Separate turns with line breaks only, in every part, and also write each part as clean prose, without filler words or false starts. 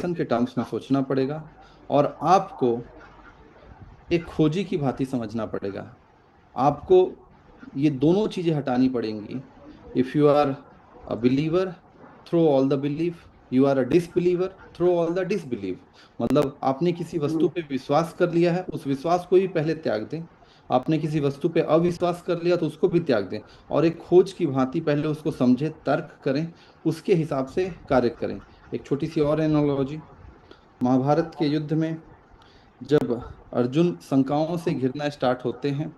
Calculation के terms में सोचना पड़ेगा और आपको एक खोजी की भांति समझना पड़ेगा। आपको ये दोनों चीजें हटानी पड़ेंगी। If you are a believer, throw all the belief. You are a disbeliever, throw all the disbelieve. मतलब आपने किसी वस्तु पे विश्वास कर लिया है, उस विश्वास को भी पहले त्याग दें। आपने किसी वस्तु पे अविश्वास कर लिया तो उसको भी त्याग दें, और एक खोज की भांति पहले उसको समझें, तर्क करें, उसके हिसाब से कार्य करें। एक छोटी सी और एनालॉजी, महाभारत के युद्ध में जब अर्जुन शंकाओं से घिरना स्टार्ट होते हैं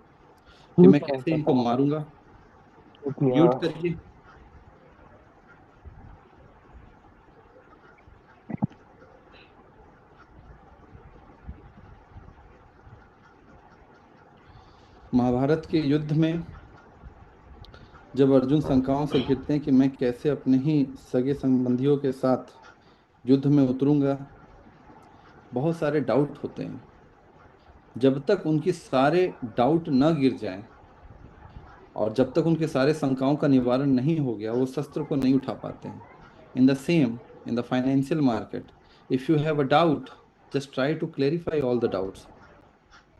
कि मैं
ठीक है,
कैसे
पता
इनको
है।
मारूंगा, म्यूट
हाँ।
करिए। महाभारत के युद्ध में जब अर्जुन शंकाओं से घिरते हैं कि मैं कैसे अपने ही सगे संबंधियों के साथ युद्ध में उतरूंगा, बहुत सारे डाउट होते हैं। जब तक उनकी सारे डाउट न गिर जाएं और जब तक उनके सारे शंकाओं का निवारण नहीं हो गया, वो शस्त्र को नहीं उठा पाते हैं। In the same, in the financial market, if you have a doubt, just try to clarify all the doubts.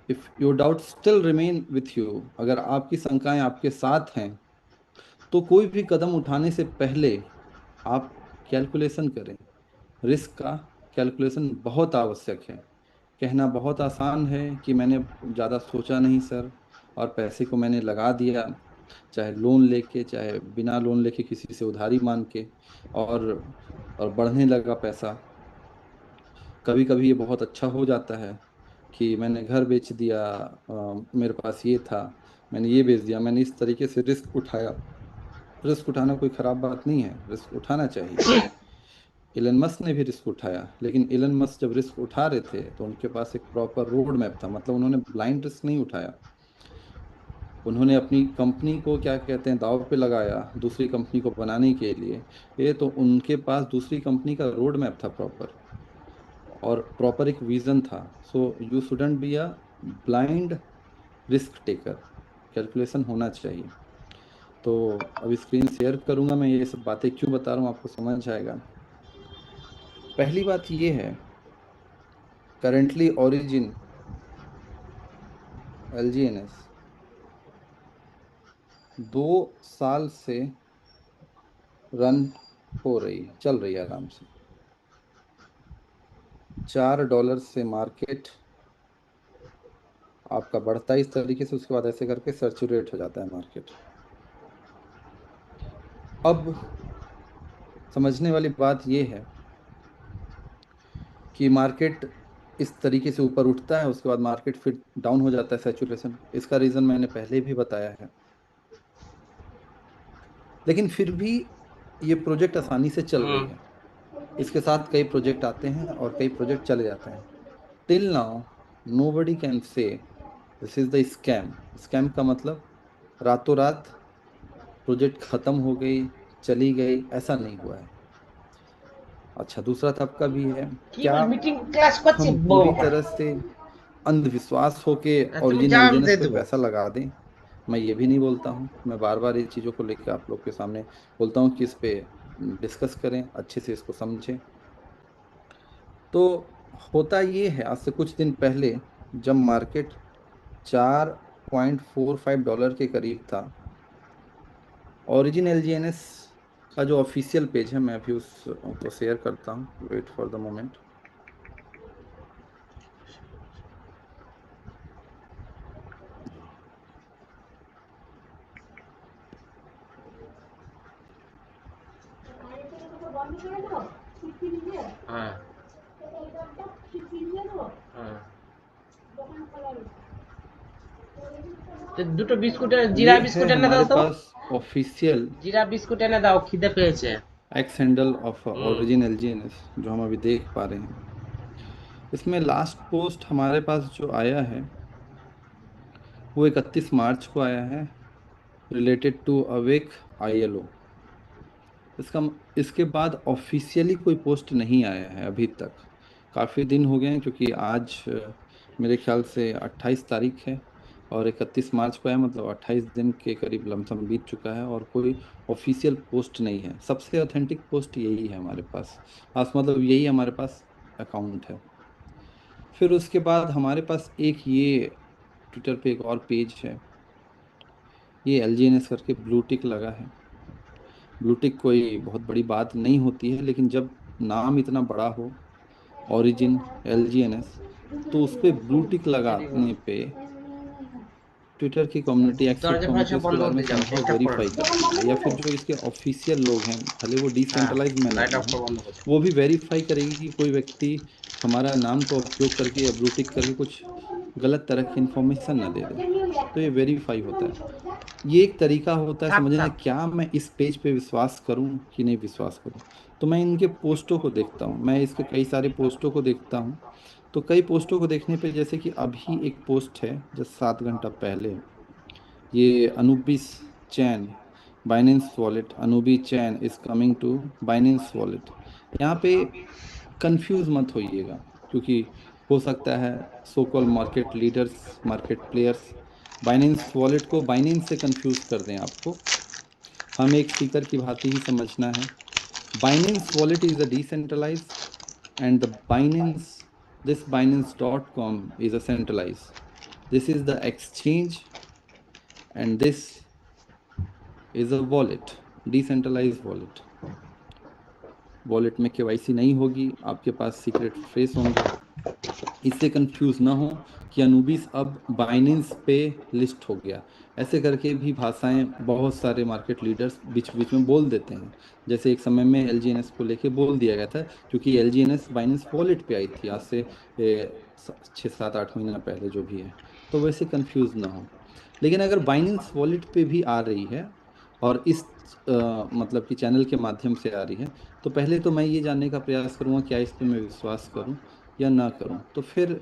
If your doubt still remain with you, अगर आपकी शंकाएं आपके साथ हैं, तो कोई भी कदम उठाने से पहले आप कैलकुलेशन करें। रिस्क का कैलकुलेशन बहुत आवश्यक है। कहना बहुत आसान है कि मैंने ज़्यादा सोचा नहीं सर, और पैसे को मैंने लगा दिया, चाहे लोन लेके चाहे बिना लोन लेके, किसी से उधारी मांग के, और और बढ़ने लगा पैसा। कभी कभी ये बहुत अच्छा हो जाता है कि मैंने घर बेच दिया, मेरे पास ये था, मैंने ये बेच दिया, मैंने इस तरीके से रिस्क उठाया। रिस्क उठाना कोई खराब बात नहीं है, रिस्क उठाना चाहिए। इलन मस्क ने भी रिस्क उठाया, लेकिन इलन मस्क जब रिस्क उठा रहे थे तो उनके पास एक प्रॉपर रोड मैप था। मतलब उन्होंने ब्लाइंड रिस्क नहीं उठाया, उन्होंने अपनी कंपनी को क्या कहते हैं दांव पे लगाया दूसरी कंपनी को बनाने के लिए। ये तो उनके पास दूसरी कंपनी का रोड मैप था प्रॉपर, और प्रॉपर एक विजन था। So you shouldn't be a blind risk taker, calculation होना चाहिए। तो अभी स्क्रीन शेयर करूंगा, मैं ये सब बातें क्यों बता रहा हूँ आपको समझ आएगा। पहली बात ये है, करेंटली ओरिजिन एलजीएनएस 2 साल से रन हो रही है, चल रही है आराम से। $4 से मार्केट आपका बढ़ता है इस तरीके से, उसके बाद ऐसे करके सर्चुरेट हो जाता है मार्केट। अब समझने वाली बात यह है कि मार्केट इस तरीके से ऊपर उठता है, उसके बाद मार्केट फिर डाउन हो जाता है, सैचुरेशन। इसका रीज़न मैंने पहले भी बताया है। लेकिन फिर भी ये प्रोजेक्ट आसानी से चल रही है। इसके साथ कई प्रोजेक्ट आते हैं और कई प्रोजेक्ट चले जाते हैं। Till now nobody can say this is the scam. Scam का मतलब रातों रात प्रोजेक्ट खत्म हो गई, चली गई, ऐसा नहीं हुआ है। अच्छा, दूसरा तबका भी है। क्या
कीबोर्ड मीटिंग क्लास করছে
हम पूरी
বাবা।
तरह से अंधविश्वास होके
তুমি
ओरिजिन
যাও, আমি
एलजीएनएस
দিয়ে
पे
দেবো।
पैसा लगा दें? मैं ये भी नहीं बोलता हूँ, मैं बार बार ये चीज़ों को लेकर आप लोग के सामने बोलता हूँ कि इस पे डिस्कस करें, अच्छे से इसको समझें। तो होता ये है, आज से कुछ दिन पहले जब मार्केट $4.45 के करीब था, ओरिजिन एलजीएनएस का जो ऑफिशियल पेज है, मैं अभी उसको शेयर करता हूँ, वेट फॉर द मोमेंट।
হ্যাঁ, হ্যাঁ। তো দুটো বিস্কুটের জিরা
ये है
বিস্কুট এনে দাও
हमारे
তো।
पास ऑफिशियल
জিরা বিস্কুট एने दाओ, খিদে পেয়েছে।
X handle of
hmm.
Origin एलजीएनएस जो हम अभी देख पा रहे हैं। इसमें लास्ट पोस्ट हमारे पास जो आया है वो 31 मार्च को आया है, रिलेटेड टू अवेक आईएलओ। इसका इसके बाद ऑफिशियली कोई पोस्ट नहीं आया है अभी तक। काफ़ी दिन हो गए हैं, क्योंकि आज मेरे ख्याल से 28 तारीख है और 31 मार्च को है, मतलब 28 दिन के करीब लमसम बीत चुका है, और कोई ऑफिशियल पोस्ट नहीं है। सबसे ऑथेंटिक पोस्ट यही है हमारे पास। मतलब यही हमारे पास अकाउंट है। फिर उसके बाद हमारे पास एक ये ट्विटर पे एक और पेज है, ये LGNS करके ब्लू टिक लगा है। ब्लू टिक कोई बहुत बड़ी बात नहीं होती है, लेकिन जब नाम इतना बड़ा हो, ओरिजिन, LGNS, तो उस पे ब्लू टिक
वेरी गुड।
लगाने पे ट्विटर की कम्युनिटी, एक्सेप्ट
दरवाजा
कम्युनिटी
फरजा
उसके
बंद
बारे
कर
में
दे जाओ,
समहाउ
डिस्टर्ब करो
वेरीफाई
ना।
करती है, या फिर जो इसके ऑफिशियल लोग हैं, भले वो
हाँ,
डिसेंट्रलाइज मैनर
लाइट
में
ऑफ
हो,
कर बंद कर।
वो भी वेरीफाई करेगी कि कोई व्यक्ति हमारा नाम का उपयोग करके या ब्लू टिक करके कुछ गलत तरह की इंफॉर्मेशन ना दे दे। तो ये वेरीफाई होता है। ये एक तरीका होता है
थाप
समझने,
थाप।
क्या मैं इस पेज पे विश्वास करूं कि नहीं विश्वास करूं। तो मैं इनके पोस्टों को देखता हूं, मैं इसके कई सारे पोस्टों को देखता हूं। तो कई पोस्टों को देखने पे, जैसे कि अभी एक पोस्ट है जो 7 घंटा पहले, ये Anubis chain, Binance wallet, Anubis chain is coming to Binance wallet. यहाँ पे कंफ्यूज मत होइएगा, क्योंकि हो सकता है so called market leaders, market players Binance wallet को बाइनेंस से कंफ्यूज कर दें आपको। हम एक सीकर की भांति ही समझना है। Binance wallet is a decentralise, and the Binance, this binance.com is a centralized. This is the exchange, and this is a wallet, decentralized wallet. Wallet में KYC नहीं होगी, आपके पास सीक्रेट फ्रेज होंगे। इससे कंफ्यूज ना हो कि अनुबिस अब बाइनेंस पे लिस्ट हो गया। ऐसे करके भी भाषाएं बहुत सारे मार्केट लीडर्स बीच बीच में बोल देते हैं। जैसे एक समय में LGNS को लेके बोल दिया गया था, क्योंकि LGNS बाइनेंस वॉलेट पे आई थी आज से 6 7 8 महीना पहले जो भी है। तो वैसे कंफ्यूज ना हो। लेकिन अगर बाइनेंस वॉलेट पे भी आ रही है, और इस मतलब कि चैनल के माध्यम से आ रही है, तो पहले तो मैं ये जानने का प्रयास करूंगा क्या इस पे मैं विश्वास करूं या ना करूं। तो फिर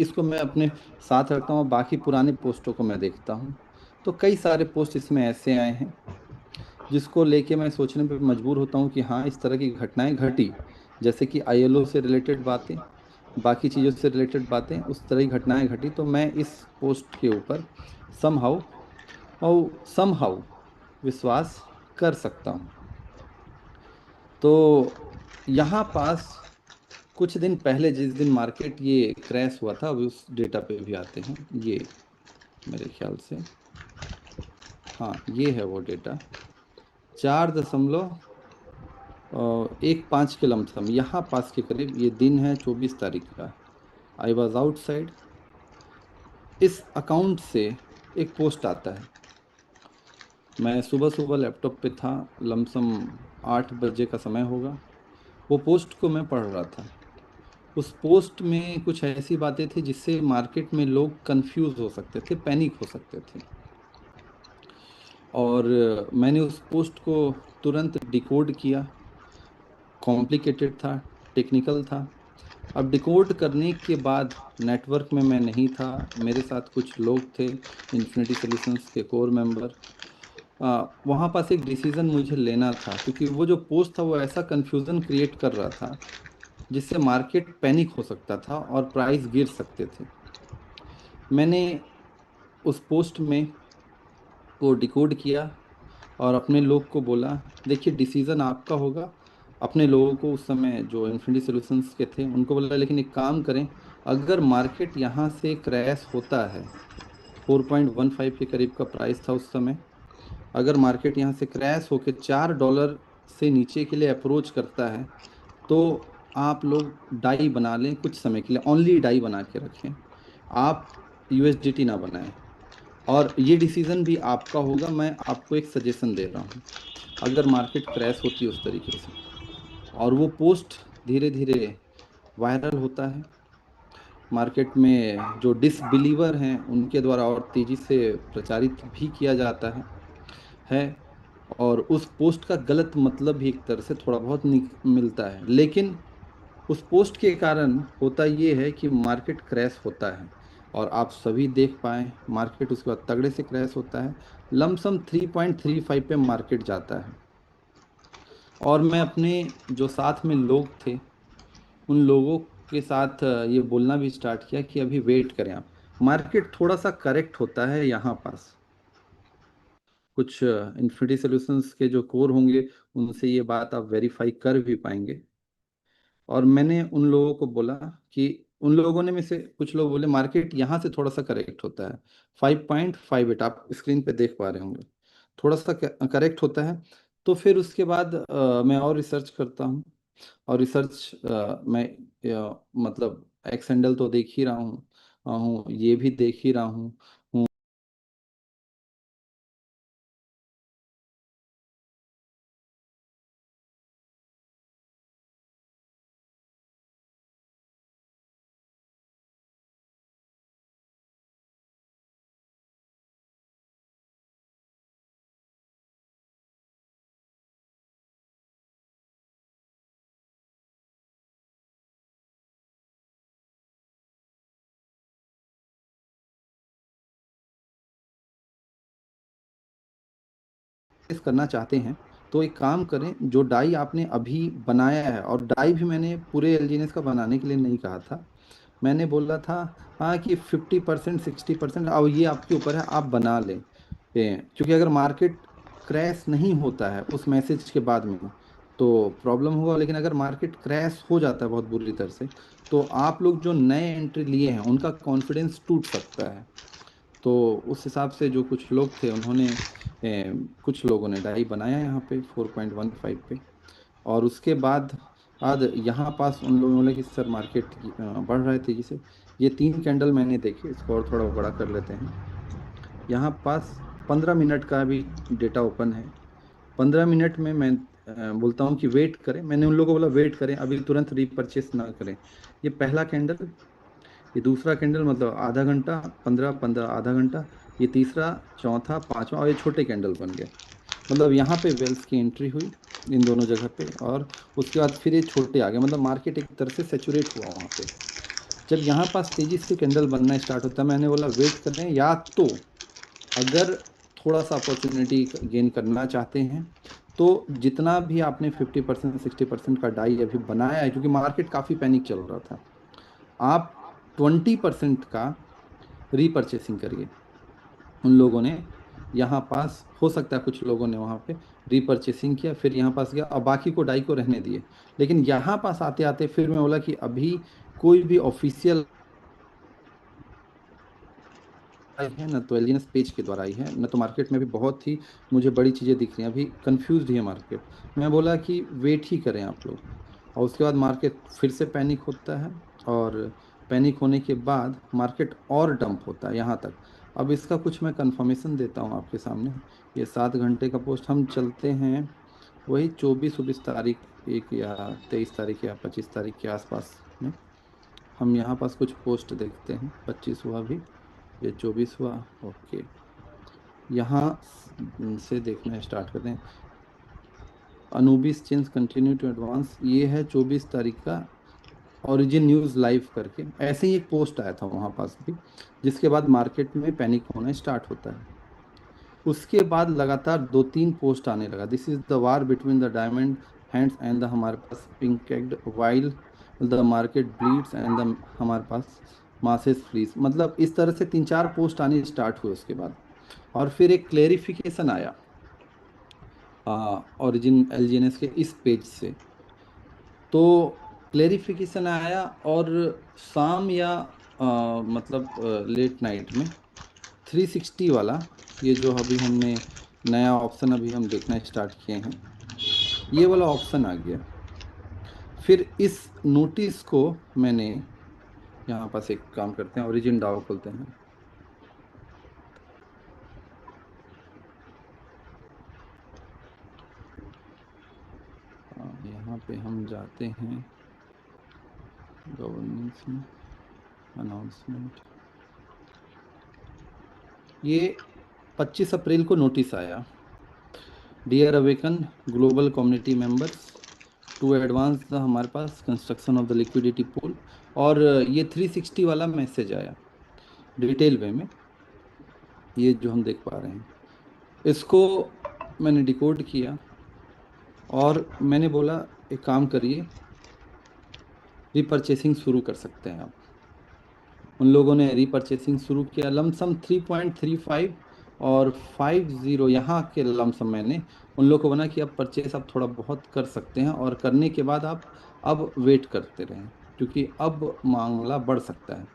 इसको मैं अपने साथ रखता हूँ, और बाकी पुराने पोस्टों को मैं देखता हूँ। तो कई सारे पोस्ट इसमें ऐसे आए हैं जिसको लेके मैं सोचने पे मजबूर होता हूँ कि हाँ, इस तरह की घटनाएं घटी। जैसे कि ILO से रिलेटेड बातें, बाकी चीज़ों से रिलेटेड बातें, उस तरह की घटनाएं घटी, तो मैं इस पोस्ट के ऊपर समहाउ और समहाउ विश्वास कर सकता हूँ। तो यहाँ पास कुछ दिन पहले जिस दिन मार्केट ये क्रैश हुआ था, अभी उस डेटा पे भी आते हैं। ये मेरे ख्याल से, हाँ, ये है वो डेटा। 4.15 के लमसम यहाँ पास के करीब ये दिन है, 24 तारीख का। I was outside. इस अकाउंट से एक पोस्ट आता है। मैं सुबह सुबह लैपटॉप पे था, लमसम 8 बजे का समय होगा। वो पोस्ट को मैं पढ़ रहा था। उस पोस्ट में कुछ ऐसी बातें थी जिससे मार्केट में लोग कंफ्यूज हो सकते थे, पैनिक हो सकते थे। और मैंने उस पोस्ट को तुरंत डिकोड किया। कॉम्प्लिकेटेड था, टेक्निकल था। अब डिकोड करने के बाद नेटवर्क में मैं नहीं था, मेरे साथ कुछ लोग थे, इन्फिनिटी सॉल्यूशंस के कोर मेंबर। वहाँ पास एक डिसीजन मुझे लेना था, क्योंकि वो जो पोस्ट था वो ऐसा कंफ्यूजन क्रिएट कर रहा था जिससे मार्केट पैनिक हो सकता था और प्राइस गिर सकते थे। मैंने उस पोस्ट में को डिकोड किया और अपने लोग को बोला, देखिए डिसीजन आपका होगा। अपने लोगों को उस समय जो इन्फिनिटी सॉल्यूशंस के थे उनको बोला, लेकिन एक काम करें, अगर मार्केट यहाँ से क्रैश होता है, 4.15 के करीब का प्राइस था उस समय, अगर मार्केट यहाँ से क्रैश होकर $4 से नीचे के लिए अप्रोच करता है, तो आप लोग डाई बना लें कुछ समय के लिए, ओनली डाई बना के रखें, आप USDT ना बनाएं। और ये डिसीजन भी आपका होगा, मैं आपको एक सजेशन दे रहा हूँ। अगर मार्केट क्रैश होती है उस तरीके से, और वो पोस्ट धीरे धीरे वायरल होता है, मार्केट में जो डिसबिलीवर हैं उनके द्वारा और तेजी से प्रचारित भी किया जाता है। और उस पोस्ट का गलत मतलब भी एक तरह से थोड़ा बहुत मिलता है, लेकिन उस पोस्ट के कारण होता ये है कि मार्केट क्रैश होता है। और आप सभी देख पाए, मार्केट उसके बाद तगड़े से क्रैश होता है, लमसम 3.35 पे मार्केट जाता है। और मैं अपने जो साथ में लोग थे, उन लोगों के साथ ये बोलना भी स्टार्ट किया कि अभी वेट करें आप, मार्केट थोड़ा सा करेक्ट होता है यहाँ पास। कुछ इन्फिनिटी सॉल्यूशंस के जो कोर होंगे, उनसे ये बात आप वेरीफाई कर भी पाएंगे। और मैंने उन लोगों को बोला कि उन लोगों ने में से कुछ लोग बोले मार्केट यहाँ से थोड़ा सा करेक्ट होता है, 5.58 आप स्क्रीन पे देख पा रहे होंगे, थोड़ा सा करेक्ट होता है। तो फिर उसके बाद मैं और रिसर्च करता हूँ, और रिसर्च मैं मतलब एक्सेंडल तो देख ही रहा हूँ, ये भी देख ही रहा हूँ। करना चाहते हैं तो एक काम करें, जो डाई आपने अभी बनाया है, और डाई भी मैंने पूरे एलजीएनएस का बनाने के लिए नहीं कहा था, मैंने बोला था हाँ कि 50% 60%, अब ये आपके ऊपर है, आप बना लें। क्योंकि अगर मार्केट क्रैश नहीं होता है उस मैसेज के बाद में तो प्रॉब्लम होगा, लेकिन अगर मार्केट क्रैश हो जाता है बहुत बुरी तरह से, तो आप लोग जो नए एंट्री लिए हैं उनका कॉन्फिडेंस टूट सकता है। तो उस हिसाब से जो कुछ लोग थे उन्होंने कुछ लोगों ने डाई बनाया यहाँ पे 4.15 पे। और उसके बाद बाद यहाँ पास उन लोगों ने बोला कि सर मार्केट बढ़ रहे थे जिसे, ये 3 कैंडल मैंने देखे, इसको और थोड़ा बड़ा कर लेते हैं। यहाँ पास 15 मिनट का भी डेटा ओपन है। 15 मिनट में मैं बोलता हूँ कि वेट करें, मैंने उन लोगों को बोला वेट करें, अभी तुरंत रीपरचेस ना करें। ये पहला कैंडल, ये दूसरा कैंडल, मतलब आधा घंटा, 15 15 आधा घंटा, ये तीसरा, चौथा, पांचवा, और ये छोटे कैंडल बन गए। मतलब यहाँ पे वेल्स की एंट्री हुई इन दोनों जगह पे, और उसके बाद फिर ये छोटे आ गए, मतलब मार्केट एक तरह से सेचुरेट हुआ वहाँ पे। जब यहाँ पास तेजी से कैंडल बनना स्टार्ट होता है, मैंने बोला वेट करें, या तो अगर थोड़ा सा अपॉर्चुनिटी गेन करना चाहते हैं तो जितना भी आपने 50% 60% का डाई अभी बनाया है, क्योंकि मार्केट काफ़ी पैनिक चल रहा था, आप 20% का रीपरचेसिंग करिए। उन लोगों ने यहाँ पास, हो सकता है कुछ लोगों ने वहाँ पे रीपरचेसिंग किया, फिर यहाँ पास गया और बाकी को डाई को रहने दिए। लेकिन यहाँ पास आते आते फिर मैं बोला कि अभी कोई भी ऑफिशियल आई है ना, तो एलियंस पेज के द्वारा आई है ना, तो मार्केट में भी बहुत ही मुझे बड़ी चीज़ें दिख रही हैं, अभी कंफ्यूज है मार्केट। मैं बोला कि वेट ही करें आप लोग, और उसके बाद मार्केट फिर से पैनिक होता है, और पैनिक होने के बाद मार्केट और डंप होता है यहाँ तक। अब इसका कुछ मैं कंफर्मेशन देता हूँ आपके सामने। ये 7 घंटे का पोस्ट हम चलते हैं, वही 24 24 तारीख, एक या 23 तारीख या 25 तारीख के आसपास में हम यहाँ पास कुछ पोस्ट देखते हैं। 25 हुआ भी, ये 24 हुआ, ओके। यहाँ से देखना स्टार्ट करते हैं। Anubis change continue to advance, ये है 24 तारीख का, ओरिजिन न्यूज़ लाइव करके ऐसे ही एक पोस्ट आया था वहाँ पास भी, जिसके बाद मार्केट में पैनिक होना स्टार्ट होता है। उसके बाद लगातार 2 3 पोस्ट आने लगा, this is the war between the diamond hands and the, हमारे पास pink egged while the market bleeds and the, हमारे पास मासेस फ्रीज, मतलब इस तरह से 3 4 पोस्ट आने स्टार्ट हुए उसके बाद। और फिर एक क्लेरिफिकेशन आया ओरिजिन एलजीएनएस के इस पेज से, तो क्लेरिफिकेशन आया, और शाम या मतलब लेट नाइट में 360 वाला, ये जो अभी हमने नया ऑप्शन अभी हम देखना स्टार्ट किए हैं, ये वाला ऑप्शन आ गया। फिर इस नोटिस को मैंने, यहाँ पास एक काम करते हैं, ओरिजिन डाउ खोलते हैं। यहाँ पे हम जाते हैं गवर्नेंस में, अनाउंसमेंट, ये 25 अप्रैल को नोटिस आया, dear awaken global community members to advance the, हमारे पास construction of the liquidity pool. और ये 360 वाला मैसेज आया डिटेल वे में, ये जो हम देख पा रहे हैं, इसको मैंने डिकोड किया, और मैंने बोला एक काम करिए, रीपरचेसिंग शुरू कर सकते हैं आप। उन लोगों ने रीपरचेसिंग शुरू किया, लमसम 3.35 और 50 यहाँ के लमसम मैंने उन लोगों को बना कि अब परचेस आप थोड़ा बहुत कर सकते हैं, और करने के बाद आप अब वेट करते रहें, क्योंकि अब मामला बढ़ सकता है।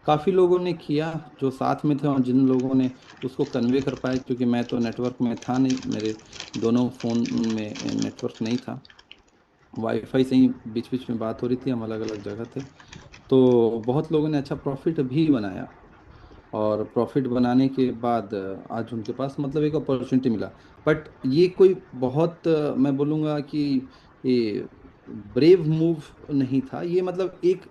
काफ़ी लोगों ने किया जो साथ में थे, और जिन लोगों ने उसको कन्वे कर पाए, क्योंकि मैं तो नेटवर्क में था नहीं, मेरे दोनों फ़ोन में नेटवर्क नहीं था, वाईफाई से ही बीच बीच में बात हो रही थी, हम अलग अलग जगह थे। तो बहुत लोगों ने अच्छा प्रॉफिट भी बनाया, और प्रॉफिट बनाने के बाद आज उनके पास मतलब एक अपॉर्चुनिटी मिला। बट ये कोई बहुत मैं बोलूँगा कि ये ब्रेव मूव नहीं था, ये मतलब एक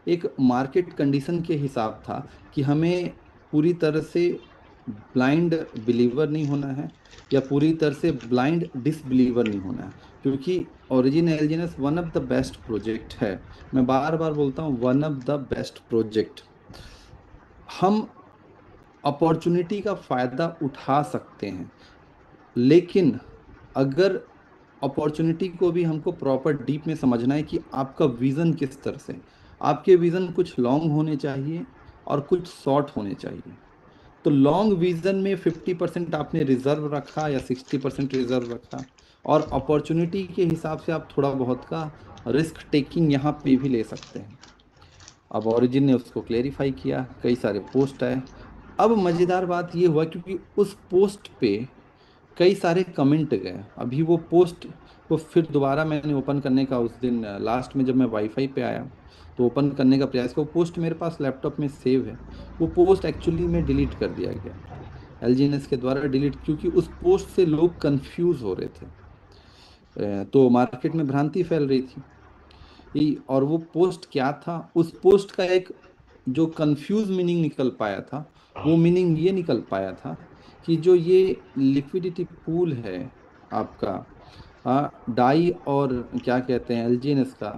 एक मार्केट कंडीशन के हिसाब था कि हमें पूरी तरह से ब्लाइंड बिलीवर नहीं होना है, या पूरी तरह से ब्लाइंड डिसबिलीवर नहीं होना है, क्योंकि origin एलजीएनएस one of the best project है। मैं बार बार बोलता हूँ, one of the best project. हम अपॉर्चुनिटी का फायदा उठा सकते हैं, लेकिन अगर अपॉर्चुनिटी को भी हमको प्रॉपर डीप में समझना है कि आपका विजन किस तरह से, आपके विजन कुछ लॉन्ग होने चाहिए और कुछ शॉर्ट होने चाहिए। तो लॉन्ग विजन में 50% आपने रिजर्व रखा या 60% रिजर्व रखा, और अपॉर्चुनिटी के हिसाब से आप थोड़ा बहुत का रिस्क टेकिंग यहाँ पे भी ले सकते हैं। अब ओरिजिन ने उसको क्लेरिफाई किया, कई सारे पोस्ट आए। अब मज़ेदार बात ये हुआ, क्योंकि उस पोस्ट पे कई सारे कमेंट गए। अभी वो पोस्ट को फिर दोबारा मैंने ओपन करने का, उस दिन लास्ट में जब मैं वाईफाई पे आया तो ओपन करने का प्रयास किया। वो पोस्ट मेरे पास लैपटॉप में सेव है। वो पोस्ट एक्चुअली में डिलीट कर दिया गया, एलजीएनएस के द्वारा डिलीट, क्योंकि उस पोस्ट से लोग कंफ्यूज हो रहे थे। तो मार्केट में भ्रांति फैल रही थी। और वो पोस्ट क्या था, उस पोस्ट का एक जो कंफ्यूज मीनिंग निकल पाया था, वो मीनिंग ये निकल पाया था कि जो ये लिक्विडिटी पूल है आपका, डाई और क्या कहते हैं एलजीएनएस का,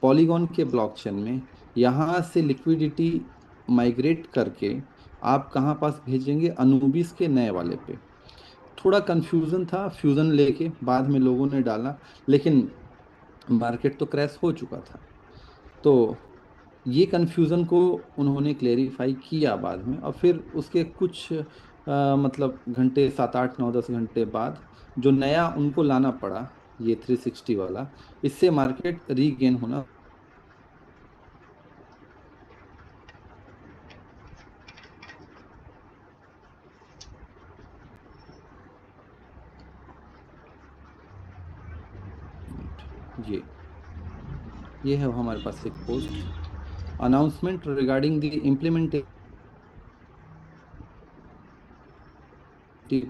पॉलीगॉन के ब्लॉकचेन में, यहाँ से लिक्विडिटी माइग्रेट करके आप कहाँ पास भेजेंगे, अनुबिस के नए वाले पे। थोड़ा कंफ्यूजन था फ्यूजन लेके, बाद में लोगों ने डाला, लेकिन मार्केट तो क्रैश हो चुका था। तो ये कन्फ्यूज़न को उन्होंने क्लेरिफाई किया बाद में, और फिर उसके कुछ मतलब घंटे, 7 8 9 10 घंटे बाद जो नया उनको लाना पड़ा, ये 360 वाला, इससे मार्केट रीगेन होना। ये ये है हमारे पास एक post, announcement regarding the implementation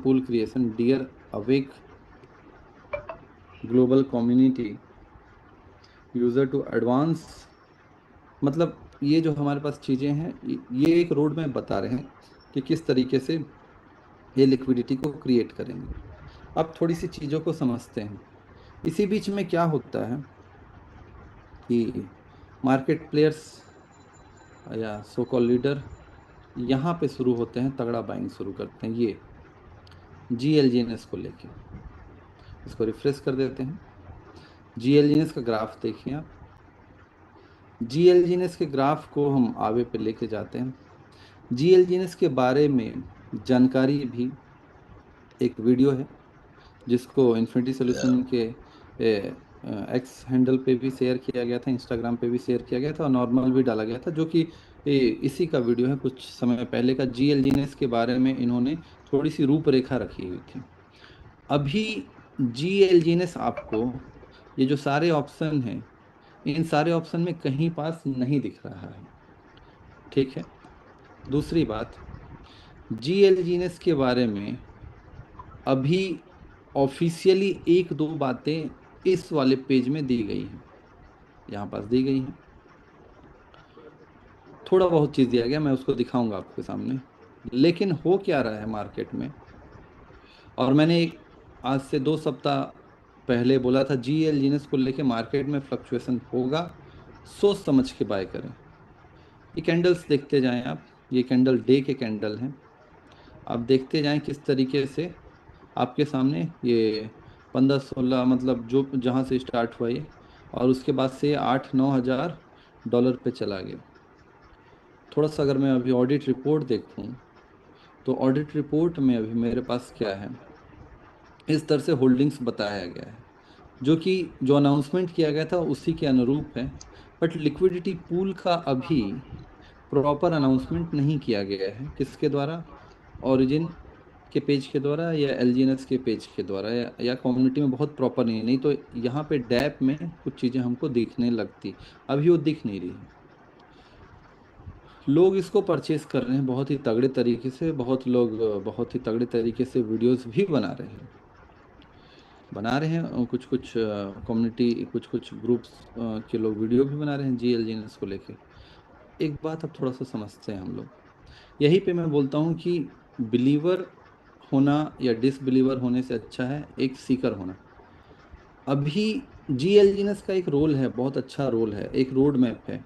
pool creation, dear awake global community user to advance. मतलब ये जो हमारे पास चीज़ें हैं, ये एक रोड मैप बता रहे हैं कि किस तरीके से ये लिक्विडिटी को क्रिएट करेंगे। अब थोड़ी सी चीज़ों को समझते हैं। इसी बीच में क्या होता है कि मार्केट प्लेयर्स या सो कॉल लीडर यहाँ पे शुरू होते हैं, तगड़ा बाइंग शुरू करते हैं, ये जीएलजीएनएस को लेके। इसको रिफ्रेश कर देते हैं। जीएलजीएनएस का ग्राफ देखिए आप। जीएलजीएनएस के ग्राफ को हम आगे पे लेके जाते हैं। जीएलजीएनएस के बारे में जानकारी भी एक वीडियो है, जिसको इन्फिनिटी सोल्यूशन के एक्स हैंडल पे भी शेयर किया गया था, इंस्टाग्राम पे भी शेयर किया गया था, और नॉर्मल भी डाला गया था, जो कि इसी का वीडियो है, कुछ समय पहले का। जीएलजीएनएस के बारे में इन्होंने थोड़ी सी रूपरेखा रखी हुई थी। अभी जीएलजीएनएस आपको, ये जो सारे ऑप्शन हैं, इन सारे ऑप्शन में कहीं पास नहीं दिख रहा है। ठीक है। दूसरी बात, जीएलजीएनएस के बारे में अभी ऑफिशियली एक दो बातें इस वाले पेज में दी गई हैं, यहाँ पास दी गई हैं। थोड़ा बहुत चीज़ दिया गया, मैं उसको दिखाऊंगा आपके सामने। लेकिन हो क्या रहा है मार्केट में, और मैंने आज से 2 सप्ताह पहले बोला था, जीएलजीएनएस को लेके मार्केट में फ्लक्चुएशन होगा, सोच समझ के बाय करें। ये कैंडल्स देखते जाएं आप, ये कैंडल डे के कैंडल हैं। आप देखते जाएं किस तरीके से आपके सामने ये 15 16, मतलब जो जहाँ से स्टार्ट हुआ ये, और उसके बाद से 8 9 हज़ार डॉलर पे चला गया। थोड़ा सा अगर मैं अभी ऑडिट रिपोर्ट देखूं, तो ऑडिट रिपोर्ट में अभी मेरे पास क्या है, इस तरह से होल्डिंग्स बताया गया है। जो कि जो अनाउंसमेंट किया गया था उसी के अनुरूप है। बट लिक्विडिटी पूल का अभी प्रॉपर अनाउंसमेंट नहीं किया गया है। किसके द्वारा? ओरिजिन के पेज के द्वारा या एलजीएनएस के पेज के द्वारा, या कम्युनिटी में बहुत प्रॉपर नहीं है। नहीं तो यहाँ पे डैप में कुछ चीज़ें हमको दिखने लगती, अभी वो दिख नहीं रही है। लोग इसको परचेज कर रहे हैं बहुत ही तगड़े तरीके से, बहुत लोग बहुत ही तगड़े तरीके से वीडियोस भी बना रहे हैं कुछ कुछ कम्युनिटी, कुछ कुछ ग्रुप्स के लोग वीडियो भी बना रहे हैं जीएलजीएनएस को लेके। एक बात अब थोड़ा सा समझते हैं हम लोग। यहीं पे मैं बोलता हूँ कि बिलीवर होना या डिसबिलीवर होने से अच्छा है एक सीकर होना। अभी जीएलजीएनएस का एक रोल है, बहुत अच्छा रोल है, एक रोड मैप है,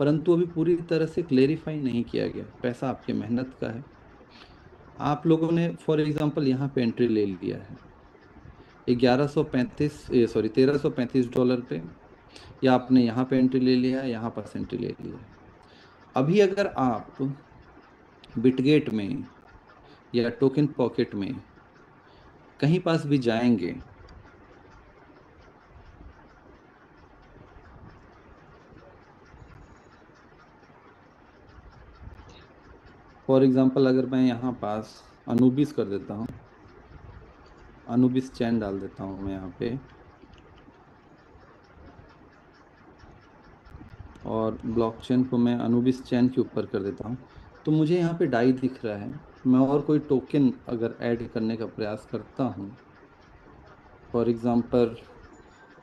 परंतु अभी पूरी तरह से क्लेरिफाई नहीं किया गया। पैसा आपके मेहनत का है। आप लोगों ने फॉर एग्जांपल यहाँ पे एंट्री ले लिया है 1135, सॉरी $1335 पे, या आपने यहाँ पे एंट्री ले लिया है, यहाँ पास एंट्री ले लिया है। अभी अगर आप बिटगेट में या टोकन पॉकेट में कहीं पास भी जाएंगे, फॉर एग्जांपल अगर मैं यहाँ पास अनुबिस कर देता हूँ, अनुबिस चैन डाल देता हूँ मैं यहाँ पे, और ब्लॉकचेन को मैं अनुबिस चैन के ऊपर कर देता हूँ, तो मुझे यहाँ पे डाई दिख रहा है। मैं और कोई टोकन अगर ऐड करने का प्रयास करता हूँ, फॉर एग्जांपल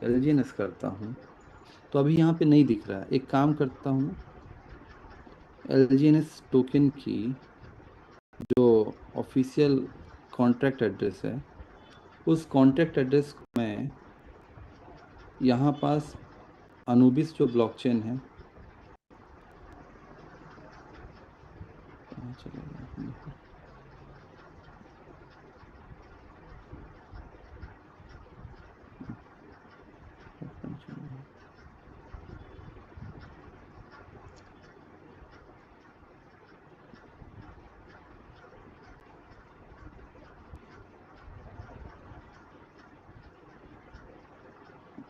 एलजीएनएस करता हूँ, तो अभी यहाँ पे नहीं दिख रहा है। एक काम करता हूँ मैं, एलजीएनएस टोकन की जो ऑफिशियल कॉन्ट्रैक्ट एड्रेस है, उस कॉन्ट्रैक्ट एड्रेस को मैं यहाँ पास अनुबिस जो ब्लॉकचेन है, कहाँ चला गया अपने?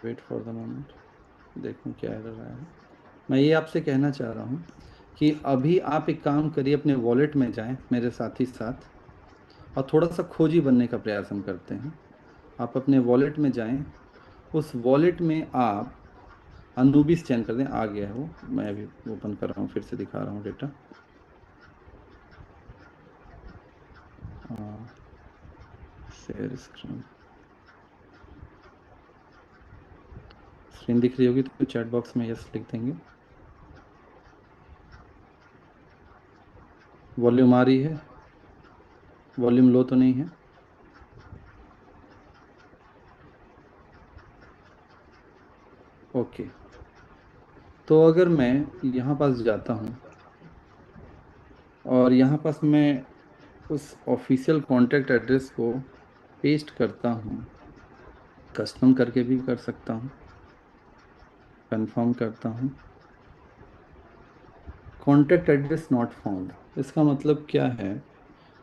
वेट फॉर द मोमेंट, देखूं क्या एरर आया है। मैं ये आपसे कहना चाह रहा हूँ कि अभी आप एक काम करिए, अपने वॉलेट में जाएं मेरे साथ ही साथ, और थोड़ा सा खोजी बनने का प्रयास हम करते हैं। आप अपने वॉलेट में जाएं, उस वॉलेट में आप अनुबिस चयन कर दें। आ गया है वो, मैं अभी ओपन कर रहा हूँ, फिर से दिखा रहा हूँ डेटा। शेयर स्क्रीन, स्क्रीन दिख रही होगी तो चैट बॉक्स में यस लिख देंगे। वॉल्यूम आ रही है? वॉल्यूम लो तो नहीं है? ओके। तो अगर मैं यहाँ पास जाता हूँ और यहाँ पास मैं उस ऑफिशियल कॉन्टैक्ट एड्रेस को पेस्ट करता हूँ, कस्टम करके भी कर सकता हूँ, कंफर्म करता हूँ, कॉन्टैक्ट एड्रेस नॉट फाउंड। इसका मतलब क्या है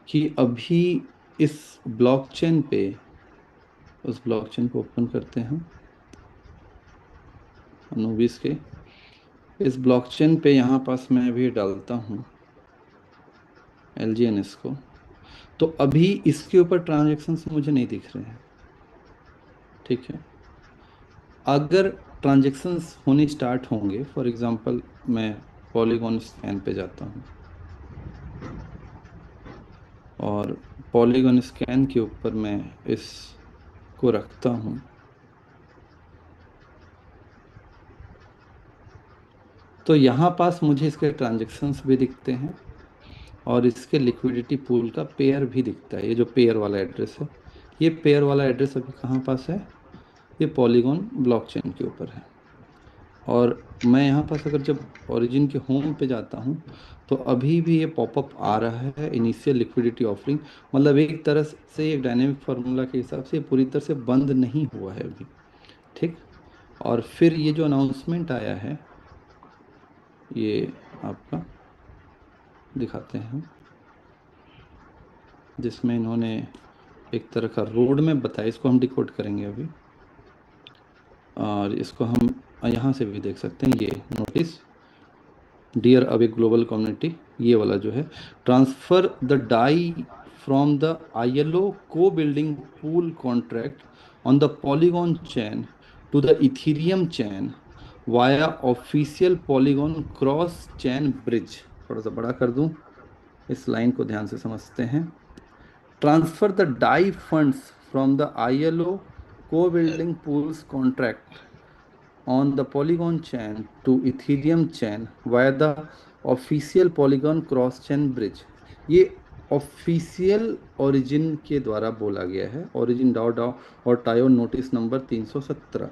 कि अभी इस ब्लॉकचेन पे, उस ब्लॉकचेन को ओपन करते हैं अनुबिस के, इस ब्लॉकचेन पे यहाँ पास मैं अभी डालता हूँ एलजीएनएस को, तो अभी इसके ऊपर ट्रांजैक्शंस मुझे नहीं दिख रहे हैं। ठीक है, अगर ट्रांजैक्शंस होनी स्टार्ट होंगे, फॉर एग्जांपल मैं पॉलीगॉन स्कैन पे जाता हूँ और पॉलीगॉन स्कैन के ऊपर मैं इसको रखता हूँ, तो यहाँ पास मुझे इसके ट्रांजैक्शंस भी दिखते हैं और इसके लिक्विडिटी पूल का पेयर भी दिखता है। ये जो पेयर वाला एड्रेस है, ये पेयर वाला एड्रेस अभी कहाँ पास है? ये पॉलीगॉन ब्लॉकचेन के ऊपर है। और मैं यहाँ पास अगर जब ओरिजिन के होम पे जाता हूँ, तो अभी भी ये पॉपअप आ रहा है, इनिशियल लिक्विडिटी ऑफरिंग। मतलब एक तरह से एक डायनेमिक फार्मूला के हिसाब से ये पूरी तरह से बंद नहीं हुआ है अभी। ठीक। और फिर ये जो अनाउंसमेंट आया है, ये आपका दिखाते हैं हम, जिसमें इन्होंने एक तरह का रोड मैप बताया, इसको हम डिकोड करेंगे अभी। और इसको हम यहाँ से भी देख सकते हैं, ये notice dear away global community, ये वाला जो है, transfer the DAI from the ILO को building pool contract on the Polygon chain to the Ethereum chain via official Polygon cross chain bridge. थोड़ा सा बड़ा कर दूं, इस लाइन को ध्यान से समझते हैं। Transfer the DAI funds from the ILO को building pools contract on the Polygon chain to Ethereum chain via the official Polygon cross chain bridge। ये ऑफिशियल ओरिजिन के द्वारा बोला गया है, ओरिजिन डाओ डाओ और टायो नोटिस नंबर 317।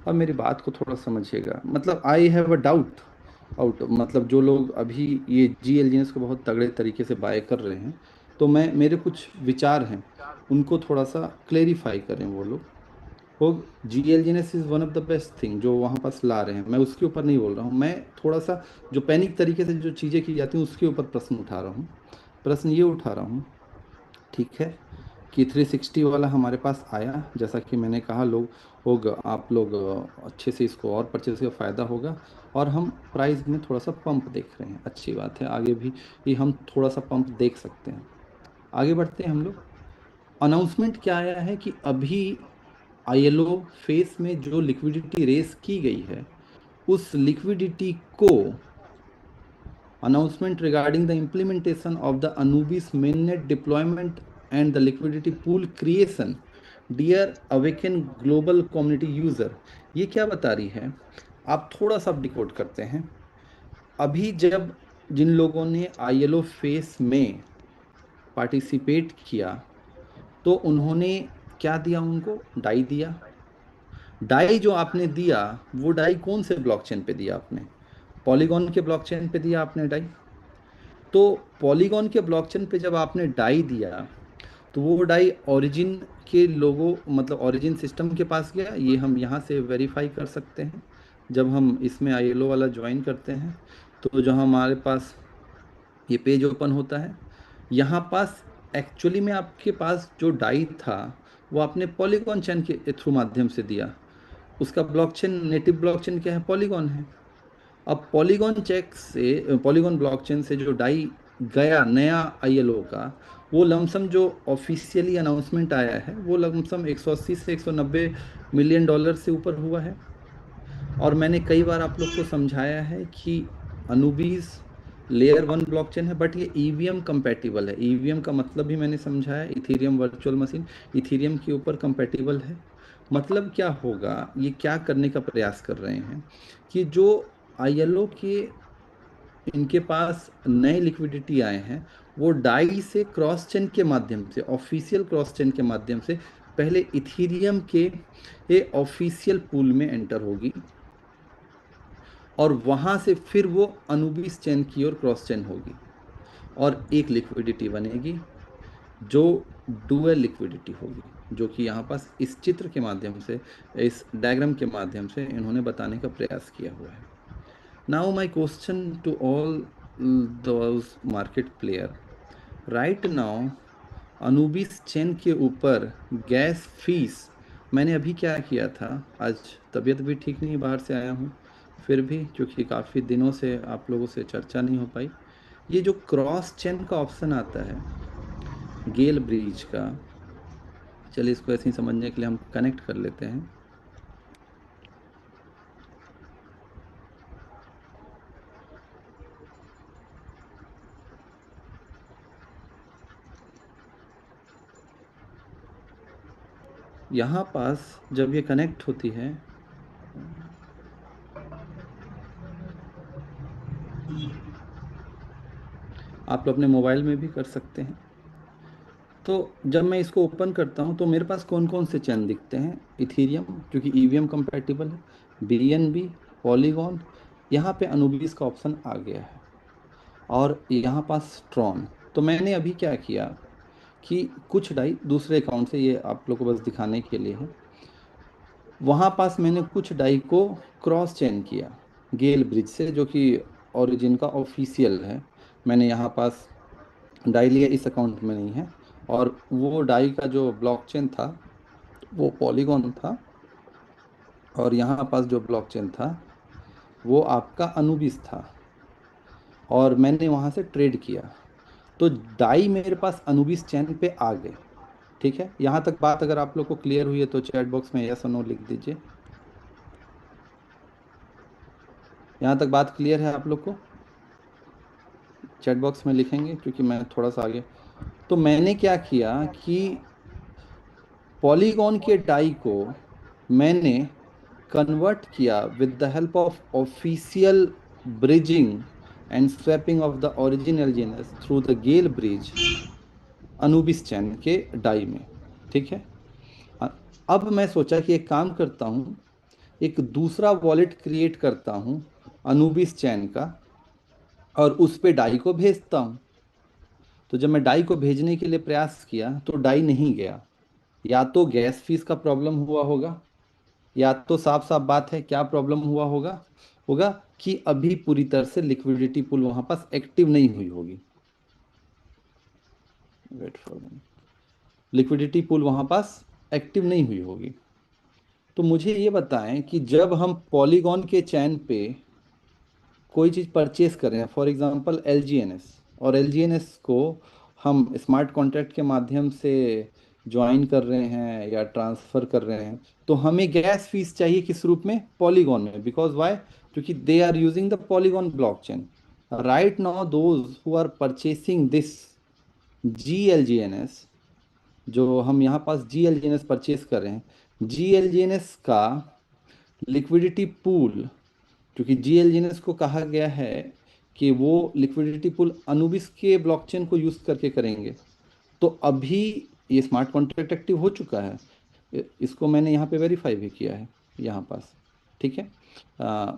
अब मेरी बात को थोड़ा समझिएगा, मतलब I have a doubt out, मतलब जो लोग अभी ये GLGNS को बहुत तगड़े तरीके से बाय कर रहे हैं, तो मैं मेरे कुछ विचार हैं, उनको थोड़ा सा क्लेरिफाई करें वो लोग। वो GLGNS is one of the best thing जो वहाँ पास ला रहे हैं, मैं उसके ऊपर नहीं बोल रहा हूँ, मैं थोड़ा सा जो पैनिक तरीके से जो चीज़ें की जाती हैं उसके ऊपर प्रश्न उठा रहा हूँ। प्रश्न ये उठा रहा हूँ, ठीक है, कि 360 वाला हमारे पास आया, जैसा कि मैंने कहा, लोग होगा, आप लोग अच्छे से इसको और परचेज का फ़ायदा होगा, और हम प्राइस में थोड़ा सा पंप देख रहे हैं, अच्छी बात है, आगे भी ये हम थोड़ा सा पंप देख सकते हैं। आगे बढ़ते हैं हम लोग। अनाउंसमेंट क्या आया है कि अभी ILO फेस में जो लिक्विडिटी रेस की गई है, उस लिक्विडिटी को, announcement regarding the implementation of the Anubis mainnet deployment and the liquidity pool creation dear awaken global community user. ये क्या बता रही है, आप थोड़ा सा डिकोड करते हैं। अभी जब जिन लोगों ने ILO फेस में पार्टिसिपेट किया, तो उन्होंने क्या दिया, उनको डाई दिया। डाई जो आपने दिया, वो डाई कौन से ब्लॉकचेन पे दिया आपने? पॉलीगॉन के ब्लॉकचेन पे दिया आपने डाई। तो पॉलीगॉन के ब्लॉकचेन पे जब आपने डाई दिया, तो वो डाई ओरिजिन के लोगों, मतलब ओरिजिन सिस्टम के पास गया, ये हम यहाँ से वेरीफाई कर सकते हैं। जब हम इसमें ILO वाला ज्वाइन करते हैं, तो जो हमारे पास ये पेज ओपन होता है, यहाँ पास एक्चुअली में आपके पास जो डाई था, वो आपने पॉलीगॉन चैन के थ्रू माध्यम से दिया। उसका ब्लॉकचेन, नेटिव ब्लॉकचेन क्या है? पॉलीगॉन है। अब पॉलीगॉन चेक से, पॉलीगॉन ब्लॉकचेन से जो डाई गया नया ILO का, वो लमसम जो ऑफिशियली अनाउंसमेंट आया है, वो लमसम 180 से 190 मिलियन डॉलर से ऊपर हुआ है। और मैंने कई बार आप लोग को समझाया है कि अनुबीज लेयर 1 ब्लॉकचेन है, बट ये EVM कंपैटिबल है। EVM का मतलब भी मैंने समझाया, इथेरियम वर्चुअल मशीन, इथेरियम के ऊपर कंपैटिबल है। मतलब क्या होगा, ये क्या करने का प्रयास कर रहे हैं कि जो ILO के, इनके पास नए लिक्विडिटी आए हैं, वो डाई से क्रॉस चेन के माध्यम से, ऑफिशियल क्रॉस चेन के माध्यम से पहले इथेरियम के ऑफिशियल पूल में एंटर होगी, और वहां से फिर वो अनुबिस चेन की ओर क्रॉस चेन होगी, और एक लिक्विडिटी बनेगी जो डुअल लिक्विडिटी होगी, जो कि यहाँ पास इस चित्र के माध्यम से, इस डायग्राम के माध्यम से इन्होंने बताने का प्रयास किया हुआ है। Now my question to all those market player, right now Anubis chain के ऊपर गैस फीस, मैंने अभी क्या किया था, आज तबीयत भी ठीक नहीं, बाहर से आया हूँ, फिर भी क्योंकि काफ़ी दिनों से आप लोगों से चर्चा नहीं हो पाई, ये जो क्रॉस चेन का ऑप्शन आता है गेल ब्रिज का, चलिए इसको ऐसे ही समझने के लिए हम कनेक्ट कर लेते हैं। यहाँ पास जब ये कनेक्ट होती है, आप लोग अपने मोबाइल में भी कर सकते हैं। तो जब मैं इसको ओपन करता हूँ, तो मेरे पास कौन कौन से चैन दिखते हैं? इथीरियम, क्योंकि EVM कंपैटिबल है, BNB, पॉलीगॉन, यहाँ पे अनुबिस का ऑप्शन आ गया है, और यहाँ पास ट्रॉन। तो मैंने अभी क्या किया कि कुछ डाई दूसरे अकाउंट से, ये आप लोग को बस दिखाने के लिए है, वहाँ पास मैंने कुछ डाई को क्रॉस चेन किया गेल ब्रिज से, जो कि ओरिजिन का ऑफिशियल है। मैंने यहाँ पास डाई लिया, इस अकाउंट में नहीं है, और वो डाई का जो ब्लॉकचेन था वो पॉलीगॉन था, और यहाँ पास जो ब्लॉकचेन था वो आपका अनुबिस था, और मैंने वहाँ से ट्रेड किया। तो डाई मेरे पास अनुबिस चैन पे आ गए। ठीक है, यहाँ तक बात अगर आप लोग को क्लियर हुई है तो चैट बॉक्स में यस और नो लिख दीजिए। यहाँ तक बात क्लियर है आप लोग को? चैट बॉक्स में लिखेंगे क्योंकि मैं थोड़ा सा आगे। तो मैंने क्या किया कि पॉलीगॉन के डाई को मैंने कन्वर्ट किया with the help of official bridging and swapping of the original genus through the gale bridge Anubis chain के डाई में। ठीक है। अ- अब मैं सोचा कि एक काम करता हूँ, एक दूसरा वॉलेट क्रिएट करता हूँ अनुबिस चैन का, और उस पे डाई को भेजता हूँ। तो जब मैं डाई को भेजने के लिए प्रयास किया तो डाई नहीं गया। या तो गैस फीस का प्रॉब्लम हुआ होगा, या तो साफ साफ बात है क्या प्रॉब्लम हुआ होगा, होगा कि अभी पूरी तरह से लिक्विडिटी पूल वहां पास एक्टिव नहीं हुई होगी। वेट फॉर, लिक्विडिटी पूल वहां पास एक्टिव नहीं हुई होगी। तो मुझे ये बताएं कि जब हम पॉलीगॉन के चैन पे कोई चीज़ परचेस कर रहे हैं, फॉर एग्जांपल एलजीएनएस, और एलजीएनएस को हम स्मार्ट कॉन्ट्रैक्ट के माध्यम से ज्वाइन कर रहे हैं या ट्रांसफ़र कर रहे हैं, तो हमें गैस फीस चाहिए किस रूप में? पॉलीगॉन में। Because why? क्योंकि they are using the polygon blockchain. Right now those who are purchasing this GLGNS, जो हम यहाँ पास GLGNS परचेस कर रहे हैं, GLGNS का लिक्विडिटी पूल, क्योंकि जीएलजीएनएस को कहा गया है कि वो लिक्विडिटी पूल अनुबिस के ब्लॉकचेन को यूज करके करेंगे। तो अभी ये स्मार्ट कॉन्ट्रैक्ट एक्टिव हो चुका है। इसको मैंने यहाँ पे वेरीफाई भी किया है यहाँ पास। ठीक है। आ,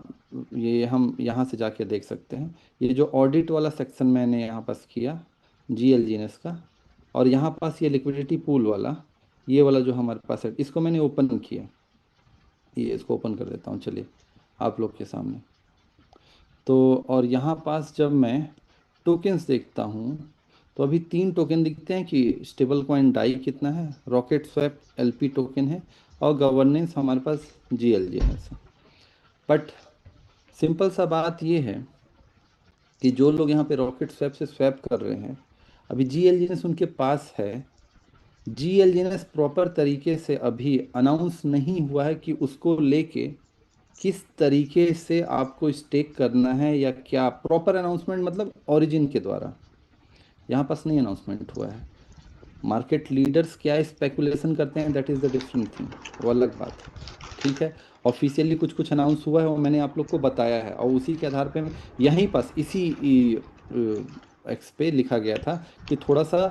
ये हम यहाँ से जाके देख सकते हैं। ये जो ऑडिट वाला सेक्शन मैंने यहाँ पास किया जीएलजीएनएस का, और यहाँ पास ये लिक्विडिटी पूल वाला, ये वाला जो हमारे पास है, इसको मैंने ओपन किया। ये इसको ओपन कर देता हूँ, चलिए आप लोग के सामने। तो और यहाँ पास जब मैं टोकन्स देखता हूँ तो अभी 3 टोकन दिखते हैं कि स्टेबल कॉइन डाई कितना है, रॉकेट स्वैप LP टोकन है, और गवर्नेंस हमारे पास GLGNS है। बट सिंपल सा बात ये है कि जो लोग यहाँ पे रॉकेट स्वैप से स्वैप कर रहे हैं, अभी GLGNS उनके पास है। GLGNS प्रॉपर तरीके से अभी अनाउंस नहीं हुआ है कि उसको लेके किस तरीके से आपको स्टेक करना है, या क्या प्रॉपर अनाउंसमेंट मतलब ओरिजिन के द्वारा यहाँ पास नहीं अनाउंसमेंट हुआ है। मार्केट लीडर्स क्या स्पेकुलेशन करते हैं, that is the different thing, वो अलग बात है। ठीक है। ऑफिशियली कुछ कुछ अनाउंस हुआ है, वो मैंने आप लोग को बताया है, और उसी के आधार पे यहीं पास इसी एक्स पे लिखा गया था कि थोड़ा सा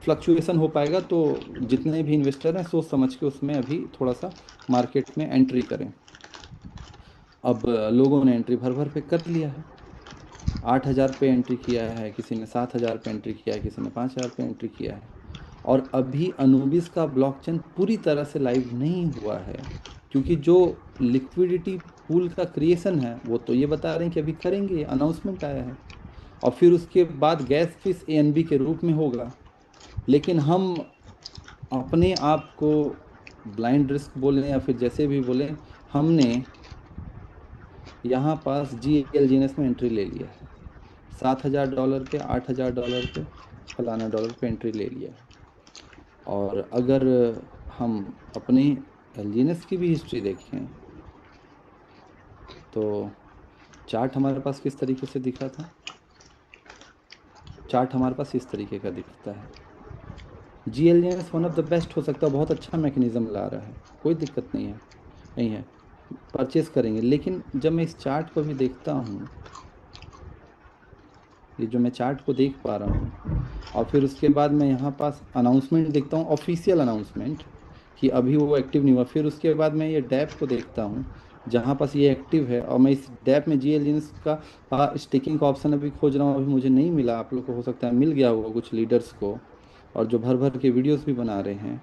फ्लक्चुएशन हो पाएगा, तो जितने भी इन्वेस्टर हैं सोच समझ के उसमें अभी थोड़ा सा मार्केट में एंट्री करें। अब लोगों ने एंट्री भर भर पे कर लिया है। 8,000 पे एंट्री किया है, किसी ने 7,000 पे एंट्री किया है, किसी ने 5,000 पे एंट्री किया है। और अभी अनुबिस का ब्लॉकचेन पूरी तरह से लाइव नहीं हुआ है, क्योंकि जो लिक्विडिटी पूल का क्रिएशन है वो तो ये बता रहे हैं कि अभी करेंगे, अनाउंसमेंट आया है, और फिर उसके बाद गैस फीस ANB के रूप में होगा। लेकिन हम अपने आप को ब्लाइंड रिस्क बोलें या फिर जैसे भी बोलें, हमने यहाँ पास GLGNS में एंट्री ले लिया है। $7,000 पे, $8,000 पे, फलाना डॉलर पे एंट्री ले लिया है। और अगर हम अपनी एलजीएनएस की भी हिस्ट्री देखें तो चार्ट हमारे पास किस तरीके से दिखा था? चार्ट हमारे पास इस तरीके का दिखता है। GLGNS one of the best हो सकता है, बहुत अच्छा मैकेनिज्म ला रहा है, कोई दिक्कत नहीं है, नहीं है, परचेस करेंगे। लेकिन जब मैं इस चार्ट को भी देखता हूँ, ये जो मैं चार्ट को देख पा रहा हूँ, और फिर उसके बाद मैं यहाँ पास अनाउंसमेंट देखता हूँ, ऑफिशियल अनाउंसमेंट कि अभी वो एक्टिव नहीं हुआ। फिर उसके बाद मैं ये डैप को देखता हूँ जहाँ पास ये एक्टिव है, और मैं इस डैप में GLGNS का स्टिकिंग का ऑप्शन अभी खोज रहा हूँ, अभी मुझे नहीं मिला। आप लोग को हो सकता है मिल गया होगा कुछ लीडर्स को, और जो भर भर के वीडियोस भी बना रहे हैं,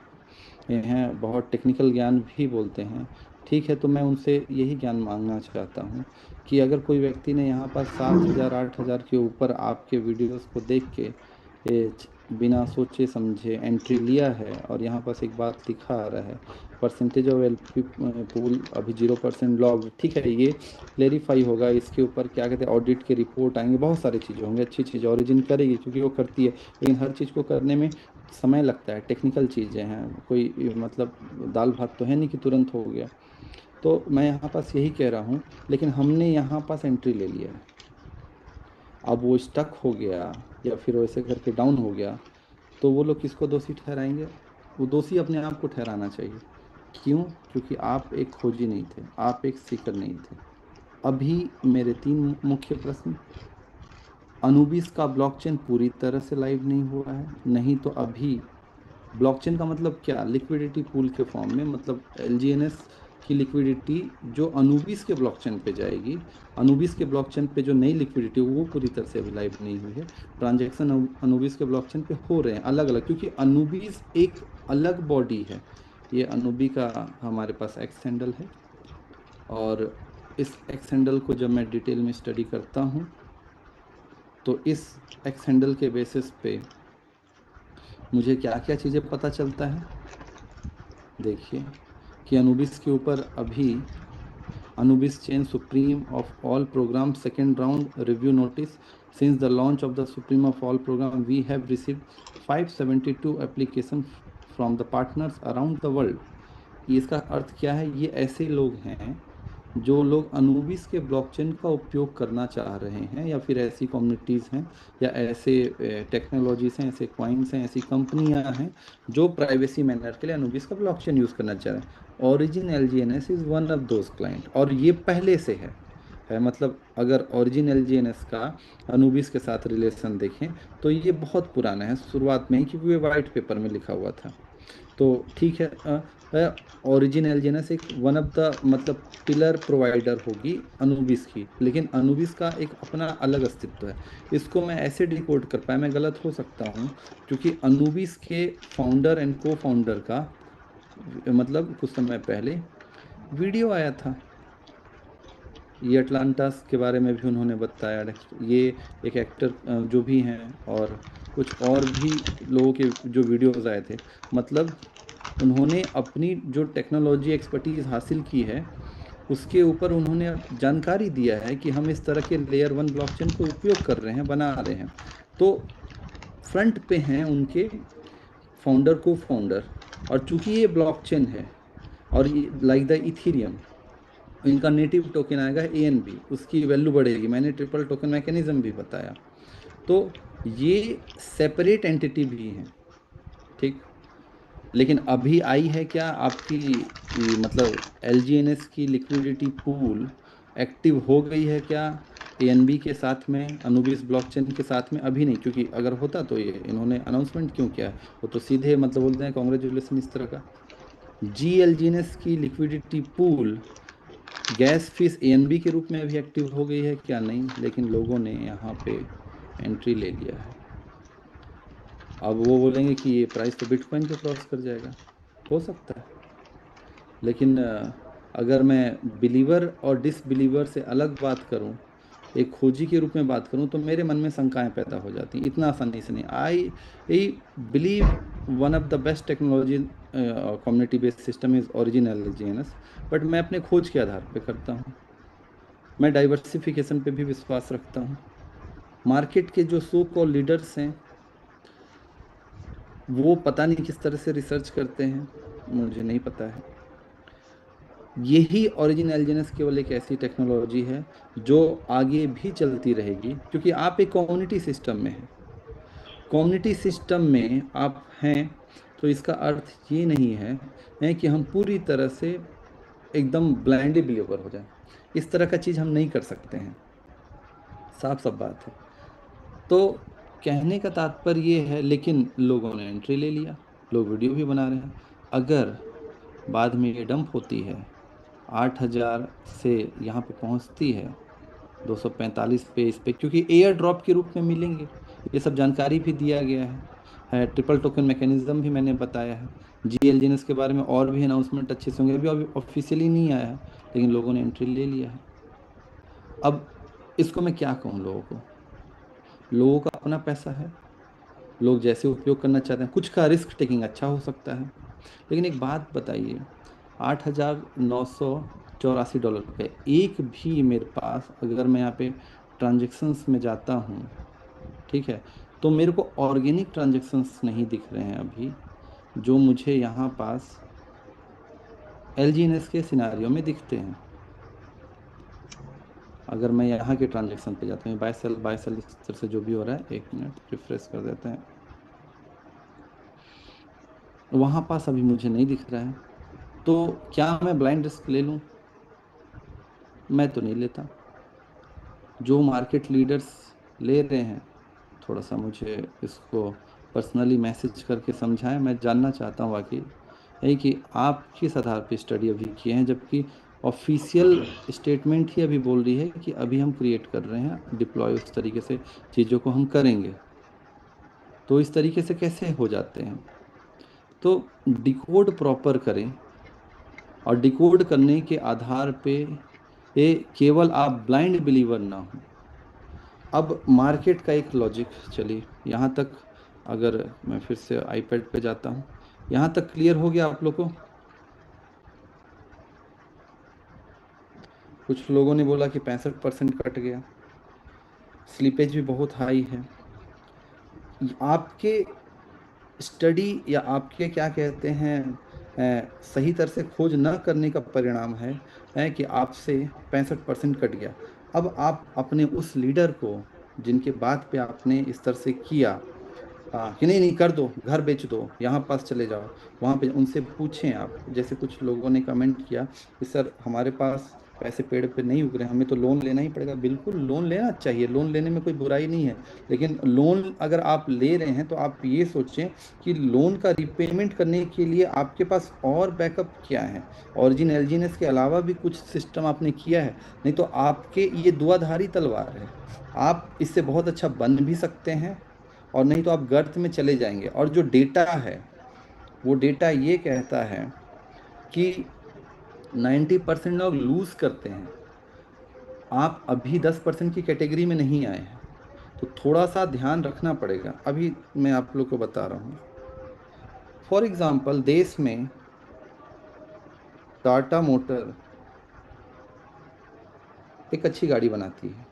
ये हैं बहुत टेक्निकल ज्ञान भी बोलते हैं। ठीक है, तो मैं उनसे यही ज्ञान मांगना चाहता हूँ कि अगर कोई व्यक्ति ने यहाँ पर 7,000 8,000 के ऊपर आपके वीडियोस को देख के बिना सोचे समझे एंट्री लिया है और यहाँ पास एक बात लिखा आ रहा है, परसेंटेज ऑफ एलपी पूल अभी 0% लॉग, ठीक है, ये क्लेरिफाई होगा, इसके ऊपर क्या कहते हैं ऑडिट के रिपोर्ट आएंगे, बहुत सारी चीज़ें होंगी, अच्छी चीज़ ओरिजिन करेगी क्योंकि वो करती है, लेकिन हर चीज़ को करने में समय लगता है, टेक्निकल चीज़ें हैं, कोई मतलब दाल भात तो है नहीं कि तुरंत हो गया। तो मैं यहाँ पास यही कह रहा हूँ, लेकिन हमने यहाँ पास एंट्री ले लिया है, अब वो स्टक हो गया या फिर वैसे करके डाउन हो गया, तो वो लोग किसको दोषी ठहराएंगे? वो दोषी अपने आप को ठहराना चाहिए। क्यों? क्योंकि आप एक खोजी नहीं थे, आप एक सीकर नहीं थे। अभी मेरे तीन मुख्य प्रश्न, अनुबिस का ब्लॉकचेन पूरी तरह से लाइव नहीं हुआ है, नहीं तो अभी ब्लॉकचेन का मतलब क्या, लिक्विडिटी पूल के फॉर्म में, मतलब एलजीएनएस की लिक्विडिटी जो अनुबिस के ब्लॉकचेन पे जाएगी, अनुबिस के ब्लॉकचेन पे जो नई लिक्विडिटी वो पूरी तरह से अभी लाइव नहीं हुई है। ट्रांजैक्शन अनुबिस के ब्लॉकचेन पे हो रहे हैं अलग अलग, क्योंकि अनुबिस एक अलग बॉडी है। ये अनुबी का हमारे पास एक्स हैंडल है, और इस एक्स हैंडल को जब मैं डिटेल में स्टडी करता हूँ तो इस एक्स हैंडल के बेसिस पे मुझे क्या क्या चीज़ें पता चलता है। देखिए कि अनुबिस के ऊपर अभी Anubis Chain Supreme of all programs second round review notice. Since the launch of the Supreme of all program, we have received 572 applications from the partners around the world. इसका अर्थ क्या है? ये ऐसे लोग हैं जो लोग अनुबिस के ब्लॉकचेन का उपयोग करना चाह रहे हैं, या फिर ऐसी कम्युनिटीज़ हैं या ऐसे टेक्नोलॉजीज हैं, ऐसे क्वाइंस हैं, ऐसी कंपनियां हैं जो प्राइवेसी मैनर के लिए अनुबिस का ब्लॉकचेन यूज़ करना चाह रहे हैं। Origin एलजीएनएस is one of those client, और ये पहले से है मतलब अगर ओरिजिन एलजीएनएस का अनुबिस के साथ रिलेशन देखें तो ये बहुत पुराना है, शुरुआत में ही, क्योंकि ये वाइट पेपर में लिखा हुआ था। तो ठीक है, ओरिजिन एलजेनस एक वन ऑफ द मतलब पिलर प्रोवाइडर होगी अनुबिस की, लेकिन अनुबिस का एक अपना अलग अस्तित्व है। इसको मैं ऐसे डिकोड कर पाया, मैं गलत हो सकता हूँ, क्योंकि अनुबिस के फाउंडर एंड को फाउंडर का मतलब कुछ समय पहले वीडियो आया था, ये अटलांटास के बारे में भी उन्होंने बताया। ये एक एक्टर जो भी हैं, और कुछ और भी लोगों के जो वीडियोस आए थे, मतलब उन्होंने अपनी जो टेक्नोलॉजी एक्सपर्टीज हासिल की है उसके ऊपर उन्होंने जानकारी दिया है कि हम इस तरह के लेयर वन ब्लॉकचेन को उपयोग कर रहे हैं, बना रहे हैं। तो फ्रंट पे हैं उनके फाउंडर को फाउंडर, और चूंकि ये ब्लॉकचेन है और ये लाइक द इथीरियम, इनका नेटिव टोकन आएगा ANB, उसकी वैल्यू बढ़ेगी, मैंने ट्रिपल टोकन मैकेनिज्म भी बताया। तो ये सेपरेट एंटिटी भी हैं, ठीक। लेकिन अभी आई है क्या आपकी मतलब एलजीएनएस की लिक्विडिटी पूल एक्टिव हो गई है क्या ANB के साथ में, अनुबिस ब्लॉकचेन के साथ में? अभी नहीं, क्योंकि अगर होता तो ये इन्होंने अनाउंसमेंट क्यों किया है? वो तो सीधे मतलब बोलते हैं कॉन्ग्रेचुलेसन इस तरह का। जी एलजीएनएस की liquidity pool gas fees ANB के रूप में अभी एक्टिव हो गई है क्या? नहीं, लेकिन लोगों ने यहाँ पे एंट्री ले लिया है। अब वो बोलेंगे कि ये प्राइस तो बिटकॉइन को क्रॉस कर जाएगा, हो सकता है, लेकिन अगर मैं बिलीवर और डिसबिलीवर से अलग बात करूं, एक खोजी के रूप में बात करूं, तो मेरे मन में शंकाएं पैदा हो जाती हैं, इतना आसानी से नहीं। I believe one of the best technology community based system is original एलजीएनएस, but मैं अपने खोज के आधार पे करता हूं, मैं डाइवर्सिफिकेशन पे भी विश्वास रखता हूं। मार्केट के जो सो कॉल लीडर्स हैं वो पता नहीं किस तरह से रिसर्च करते हैं, मुझे नहीं पता है। यही ओरिजिन एलजीएनएस केवल एक ऐसी टेक्नोलॉजी है जो आगे भी चलती रहेगी, क्योंकि आप एक कम्युनिटी सिस्टम में हैं। कम्युनिटी सिस्टम में आप हैं तो इसका अर्थ ये नहीं है कि हम पूरी तरह से एकदम ब्लाइंडली बिलीवर हो जाएं, इस तरह का चीज़ हम नहीं कर सकते हैं, साफ साफ बात है। तो कहने का तात्पर्य ये है, लेकिन लोगों ने एंट्री ले लिया, लोग वीडियो भी बना रहे हैं। अगर बाद में ये डंप होती है, 8,000 से यहाँ पे पहुँचती है 245 पे, इस पे क्योंकि एयर ड्रॉप के रूप में मिलेंगे, ये सब जानकारी भी दिया गया है ट्रिपल टोकन मैकेनिज्म भी मैंने बताया है। GLGNS के बारे में और भी अनाउंसमेंट अच्छे से होंगे, अभी ऑफिशियली नहीं आया है, लेकिन लोगों ने एंट्री ले लिया है। अब इसको मैं क्या कहूँ, लोगों का अपना पैसा है, लोग जैसे उपयोग करना चाहते हैं, कुछ का रिस्क टेकिंग अच्छा हो सकता है। लेकिन एक बात बताइए, $8,984 पे एक भी मेरे पास, अगर मैं यहाँ पे ट्रांजेक्शन्स में जाता हूँ, ठीक है, तो मेरे को ऑर्गेनिक ट्रांजेक्शन्स नहीं दिख रहे हैं अभी, जो मुझे यहाँ पास एलजीएनएस के सिनारियों में दिखते हैं। अगर मैं यहाँ के ट्रांजेक्शन पे जाता हूँ, बाय सेल इस तरह से जो भी हो रहा है, एक मिनट रिफ्रेश कर देते हैं, वहाँ पास अभी मुझे नहीं दिख रहा है। तो क्या मैं ब्लाइंड रिस्क ले लूँ? मैं तो नहीं लेता। जो मार्केट लीडर्स ले रहे हैं, थोड़ा सा मुझे इसको पर्सनली मैसेज करके समझाएं, मैं जानना चाहता हूँ वाकई यही कि आप किस आधार पे स्टडी अभी किए हैं, जबकि ऑफिशियल स्टेटमेंट ही अभी बोल रही है कि अभी हम क्रिएट कर रहे हैं, डिप्लॉय उस तरीके से चीज़ों को हम करेंगे। तो इस तरीके से कैसे हो जाते हैं? तो डिकोड प्रॉपर करें, और डिकोड करने के आधार पे ये केवल आप ब्लाइंड बिलीवर ना हो। अब मार्केट का एक लॉजिक, चलिए यहाँ तक, अगर मैं फिर से आईपैड पे जाता हूँ, यहाँ तक क्लियर हो गया आप लोग को? कुछ लोगों ने बोला कि 65% कट गया, स्लीपेज भी बहुत हाई है। आपके स्टडी या आपके क्या कहते हैं, सही तरह से खोज न करने का परिणाम है कि आपसे 65% कट गया। अब आप अपने उस लीडर को, जिनके बात पे आपने इस तरह से किया, कि नहीं नहीं कर दो, घर बेच दो, यहाँ पास चले जाओ, वहाँ पे उनसे पूछें आप। जैसे कुछ लोगों ने कमेंट किया कि सर हमारे पास पैसे पेड़ पे नहीं उग रहे, हमें तो लोन लेना ही पड़ेगा। बिल्कुल लोन लेना चाहिए, लोन लेने में कोई बुराई नहीं है। लेकिन लोन अगर आप ले रहे हैं तो आप ये सोचें कि लोन का रिपेमेंट करने के लिए आपके पास और बैकअप क्या है, ऑरिजिन एलजीएनएस के अलावा भी कुछ सिस्टम आपने किया है। नहीं तो आपके ये दुआधारी तलवार है, आप इससे बहुत अच्छा बन भी सकते हैं, और नहीं तो आप गर्त में चले जाएंगे। और जो डेटा है, वो डेटा ये कहता है कि 90% लोग लूज करते हैं। आप अभी 10% की कैटेगरी में नहीं आए हैं, तो थोड़ा सा ध्यान रखना पड़ेगा। अभी मैं आप लोग को बता रहा हूँ, फॉर एग्जाम्पल देश में टाटा मोटर एक अच्छी गाड़ी बनाती है,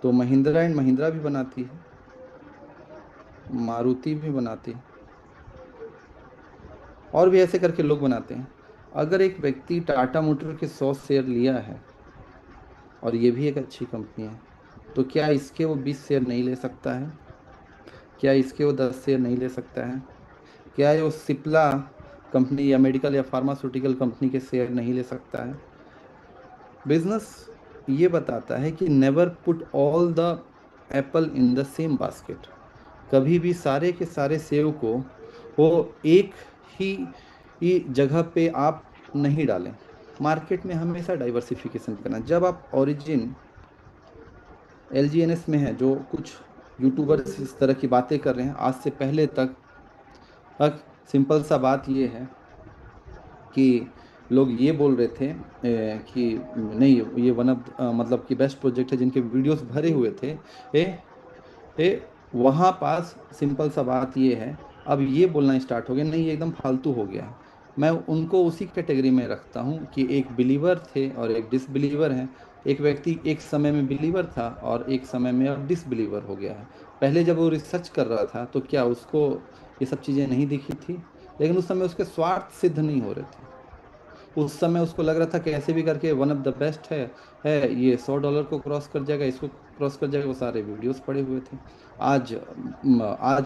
तो महिंद्रा एंड महिंद्रा भी बनाती है, मारुति भी बनाती है, और भी ऐसे करके लोग बनाते हैं। अगर एक व्यक्ति टाटा मोटर के 100 शेयर लिया है, और ये भी एक अच्छी कंपनी है, तो क्या इसके वो 20 शेयर नहीं ले सकता है? क्या इसके वो 10 शेयर नहीं ले सकता है? क्या ये वो सिप्ला कंपनी या मेडिकल या फार्मास्यूटिकल कंपनी के शेयर नहीं ले सकता है? बिजनेस ये बताता है कि never put all the apple in the same basket. कभी भी सारे के सारे सेव को वो एक ही जगह पे आप नहीं डालें। मार्केट में हमेशा डाइवर्सिफिकेशन करना। जब आप ओरिजिन एलजीएनएस में है, जो कुछ यूट्यूबर्स इस तरह की बातें कर रहे हैं आज से पहले तक सिंपल सा बात ये है कि लोग ये बोल रहे थे कि नहीं ये वन ऑफ मतलब कि बेस्ट प्रोजेक्ट है, जिनके वीडियोस भरे हुए थे। वहाँ पास सिंपल सा बात ये है, अब ये बोलना स्टार्ट हो गया नहीं ये एकदम फालतू हो गया है। मैं उनको उसी कैटेगरी में रखता हूँ कि एक बिलीवर थे और एक डिसबिलीवर हैं। एक व्यक्ति एक समय में बिलीवर था और एक समय में अब डिसबिलीवर हो गया है। पहले जब वो रिसर्च कर रहा था तो क्या उसको ये सब चीज़ें नहीं दिखी थी? लेकिन उस समय उसके स्वार्थ सिद्ध नहीं हो रहे थे। उस समय उसको लग रहा था कि ऐसे भी करके वन ऑफ द बेस्ट है ये $100 को क्रॉस कर जाएगा, इसको क्रॉस कर जाएगा। वो सारे वीडियोस पड़े हुए थे। आज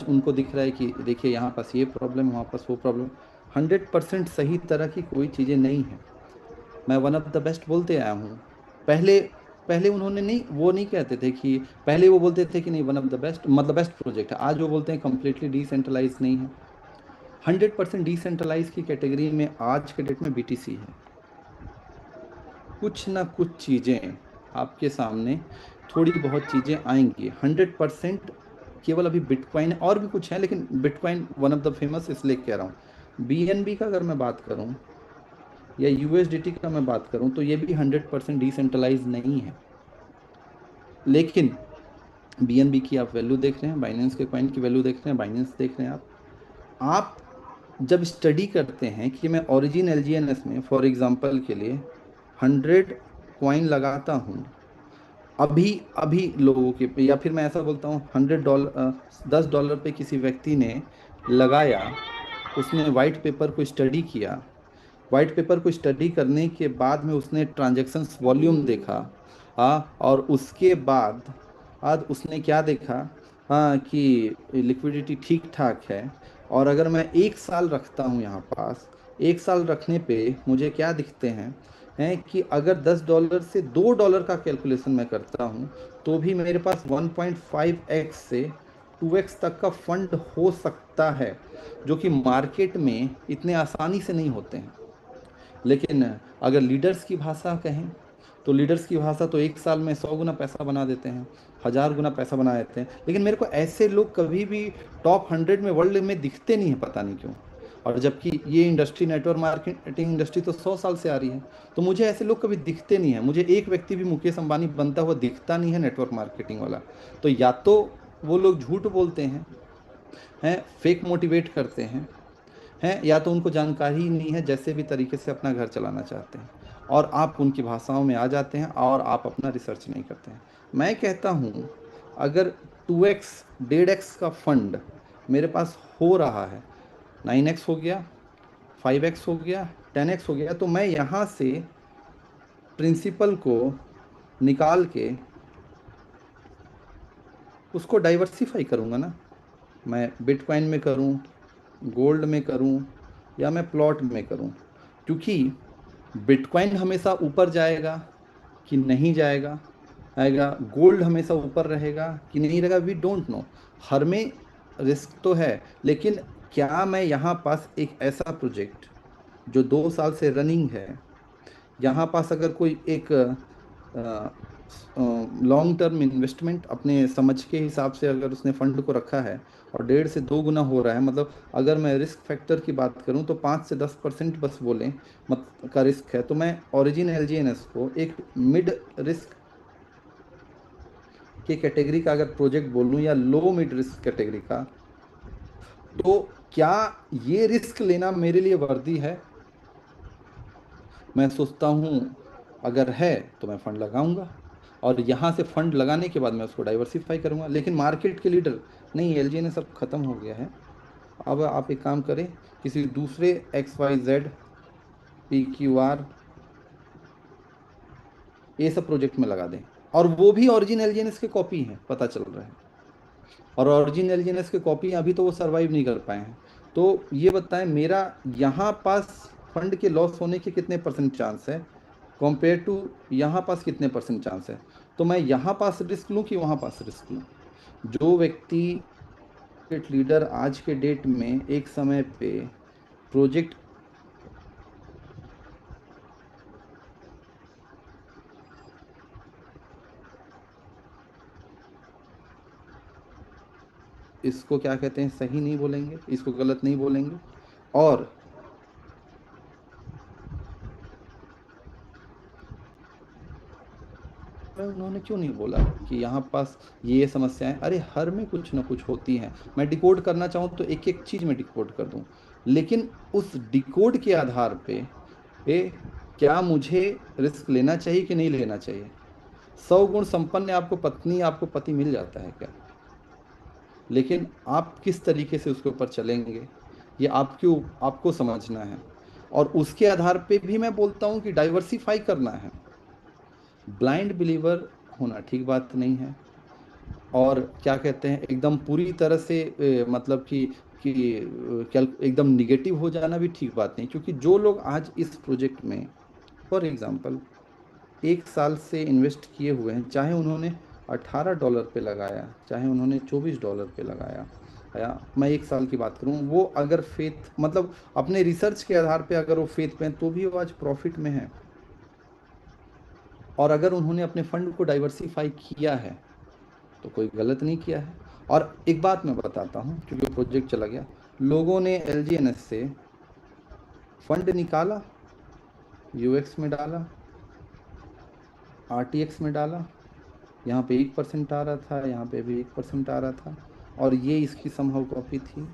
उनको दिख रहा है कि देखिए यहाँ पास ये प्रॉब्लम, वहाँ पास वो प्रॉब्लम। 100% सही तरह की कोई चीज़ें नहीं है। मैं वन ऑफ द बेस्ट बोलते आया हूँ। पहले पहले उन्होंने नहीं, वो नहीं कहते थे कि, पहले वो बोलते थे कि नहीं वन ऑफ द बेस्ट मतलब बेस्ट प्रोजेक्ट है। आज वो बोलते हैं कम्प्लीटली डिसेंट्रलाइज नहीं है। 100% डिसेंट्रलाइज की कैटेगरी में आज के डेट में बीटीसी है। कुछ ना कुछ चीज़ें आपके सामने, थोड़ी बहुत चीज़ें आएंगी। 100% केवल अभी बिटकॉइन है, और भी कुछ है लेकिन bitcoin one of the famous इसलिए कह रहा हूँ। बीएनबी का अगर मैं बात करूँ या यूएसडीटी का मैं बात करूँ, तो ये भी 100% डिसेंट्रलाइज नहीं है। लेकिन BNB की आप वैल्यू देख रहे हैं, बाइनेंस के कॉइन की वैल्यू देख रहे हैं, बाइनेंस देख रहे हैं आप जब स्टडी करते हैं कि मैं ओरिजिन LGNS में फॉर एग्जांपल के लिए 100 कॉइन लगाता हूँ अभी अभी लोगों के पे, या फिर मैं ऐसा बोलता हूँ $100 $10 पे किसी व्यक्ति ने लगाया, उसने वाइट पेपर को स्टडी किया, वाइट पेपर को स्टडी करने के बाद में उसने ट्रांजैक्शंस वॉल्यूम देखा। हाँ, और उसके बाद आज उसने क्या देखा, हाँ, कि लिक्विडिटी ठीक ठाक है। और अगर मैं 1 साल रखता हूँ यहाँ पास, 1 साल रखने पे मुझे क्या दिखते हैं कि अगर $10 से $2 का कैलकुलेशन मैं करता हूँ तो भी मेरे पास 1.5x से 2x तक का फंड हो सकता है, जो कि मार्केट में इतने आसानी से नहीं होते हैं। लेकिन अगर लीडर्स की भाषा कहें तो लीडर्स की भाषा तो 1 साल में 100 गुना पैसा बना देते हैं, 1000 गुना पैसा बना देते हैं। लेकिन मेरे को ऐसे लोग कभी भी टॉप 100 में वर्ल्ड में दिखते नहीं है, पता नहीं क्यों। और जबकि ये इंडस्ट्री, नेटवर्क मार्केटिंग इंडस्ट्री तो 100 साल से आ रही है, तो मुझे ऐसे लोग कभी दिखते नहीं है। मुझे एक व्यक्ति भी मुकेश अंबानी बनता हुआ दिखता नहीं है नेटवर्क मार्केटिंग वाला। तो या तो वो लोग झूठ बोलते हैं, फेक मोटिवेट करते हैं, या तो उनको जानकारी ही नहीं है, जैसे भी तरीके से अपना घर चलाना चाहते हैं, और आप उनकी भाषाओं में आ जाते हैं और आप अपना रिसर्च नहीं करते हैं। मैं कहता हूँ अगर 2x 1.5x का फंड मेरे पास हो रहा है, 9x हो गया, 5x हो गया, 10x हो गया, तो मैं यहाँ से प्रिंसिपल को निकाल के उसको डाइवर्सिफाई करूँगा ना। मैं बिटकॉइन में करूँ, गोल्ड में करूँ, या मैं प्लॉट में करूँ, क्योंकि बिटकॉइन हमेशा ऊपर जाएगा कि नहीं जाएगा, आएगा, गोल्ड हमेशा ऊपर रहेगा कि नहीं रहेगा, वी डोंट नो। हर में रिस्क तो है, लेकिन क्या मैं यहाँ पास एक ऐसा प्रोजेक्ट जो 2 साल से रनिंग है, यहाँ पास अगर कोई एक लॉन्ग टर्म इन्वेस्टमेंट अपने समझ के हिसाब से अगर उसने फंड को रखा है और 1.5 से 2 गुना हो रहा है, मतलब अगर मैं रिस्क फैक्टर की बात करूं तो 5 से 10% बस बोलें मत का रिस्क है, तो मैं ओरिजिन LGNS को एक मिड रिस्क के कैटेगरी का अगर प्रोजेक्ट बोलूं, या लो मिड रिस्क कैटेगरी का, तो क्या ये रिस्क लेना मेरे लिए वर्दी है? मैं सोचता हूँ अगर है तो मैं फंड लगाऊंगा, और यहाँ से फंड लगाने के बाद मैं उसको डाइवर्सिफाई करूंगा। लेकिन मार्केट के लीडर नहीं, LGNS सब खत्म हो गया है। अब आप एक काम करें, किसी दूसरे XYZ PQR ये सब प्रोजेक्ट में लगा दें, और वो भी ओरिजिन LGNS के कॉपी हैं, पता चल रहा है। और ओरिजिन LGNS के कॉपी अभी तो वो सरवाइव नहीं कर पाए हैं। तो ये बताएं मेरा यहाँ पास फंड के लॉस होने के कितने परसेंट चांस है, कंपेयर टू यहाँ पास कितने परसेंट चांस है। तो मैं यहाँ पास रिस्क लूँ कि वहाँ पास रिस्क लूँ? जो व्यक्ति लीडर आज के डेट में एक समय पे प्रोजेक्ट, इसको क्या कहते हैं, सही नहीं बोलेंगे, इसको गलत नहीं बोलेंगे। और उन्होंने क्यों नहीं बोला कि यहाँ पास ये समस्याएं, अरे हर में कुछ ना कुछ होती हैं। मैं डिकोड करना चाहूँ तो एक एक चीज में डिकोड कर दूं, लेकिन उस डिकोड के आधार पे क्या मुझे रिस्क लेना चाहिए कि नहीं लेना चाहिए? 100 गुण संपन्न आपको पत्नी, आपको पति मिल जाता है क्या? लेकिन आप किस तरीके से उसके ऊपर चलेंगे, ये आपको समझना है। और उसके आधार पे भी मैं बोलता हूँ कि डाइवर्सिफाई करना है। ब्लाइंड बिलीवर होना ठीक बात नहीं है, और क्या कहते हैं एकदम पूरी तरह से मतलब कि क्या एकदम निगेटिव हो जाना भी ठीक बात नहीं। क्योंकि जो लोग आज इस प्रोजेक्ट में फॉर एग्जांपल 1 साल से इन्वेस्ट किए हुए हैं, चाहे उन्होंने $18 पे लगाया, चाहे उन्होंने $24 पे लगाया, या मैं 1 साल की बात करूं, वो अगर फेथ मतलब अपने रिसर्च के आधार पे अगर वो फेथ पे हैं तो भी वो आज प्रॉफिट में है। और अगर उन्होंने अपने फंड को डाइवर्सिफाई किया है तो कोई गलत नहीं किया है। और एक बात मैं बताता हूँ, क्योंकि प्रोजेक्ट चला गया, लोगों ने LGNS से फंड निकाला, UX में डाला, RTX में डाला, यहाँ पे 1% आ रहा था, यहाँ पे भी 1% आ रहा था, और ये इसकी समहाउ कॉपी थी,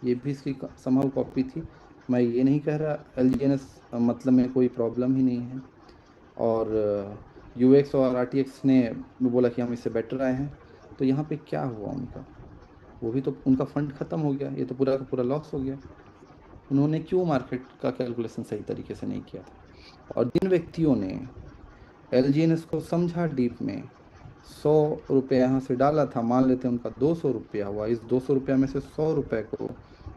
ये भी इसकी समहाउ कॉपी थी। मैं ये नहीं कह रहा LGNS मतलब में कोई प्रॉब्लम ही नहीं है, और UX और RTX ने बोला कि हम इससे बेटर आए हैं, तो यहाँ पे क्या हुआ उनका? वो भी तो उनका फंड खत्म हो गया, ये तो पूरा का पूरा लॉस हो गया। उन्होंने क्यों मार्केट का कैलकुलेशन सही तरीके से नहीं किया था? और जिन व्यक्तियों ने LGNS को समझा डीप में, 100 रुपये यहाँ से डाला था, मान लेते हैं उनका 200 रुपया हुआ, इस 200 रुपया में से 100 रुपये को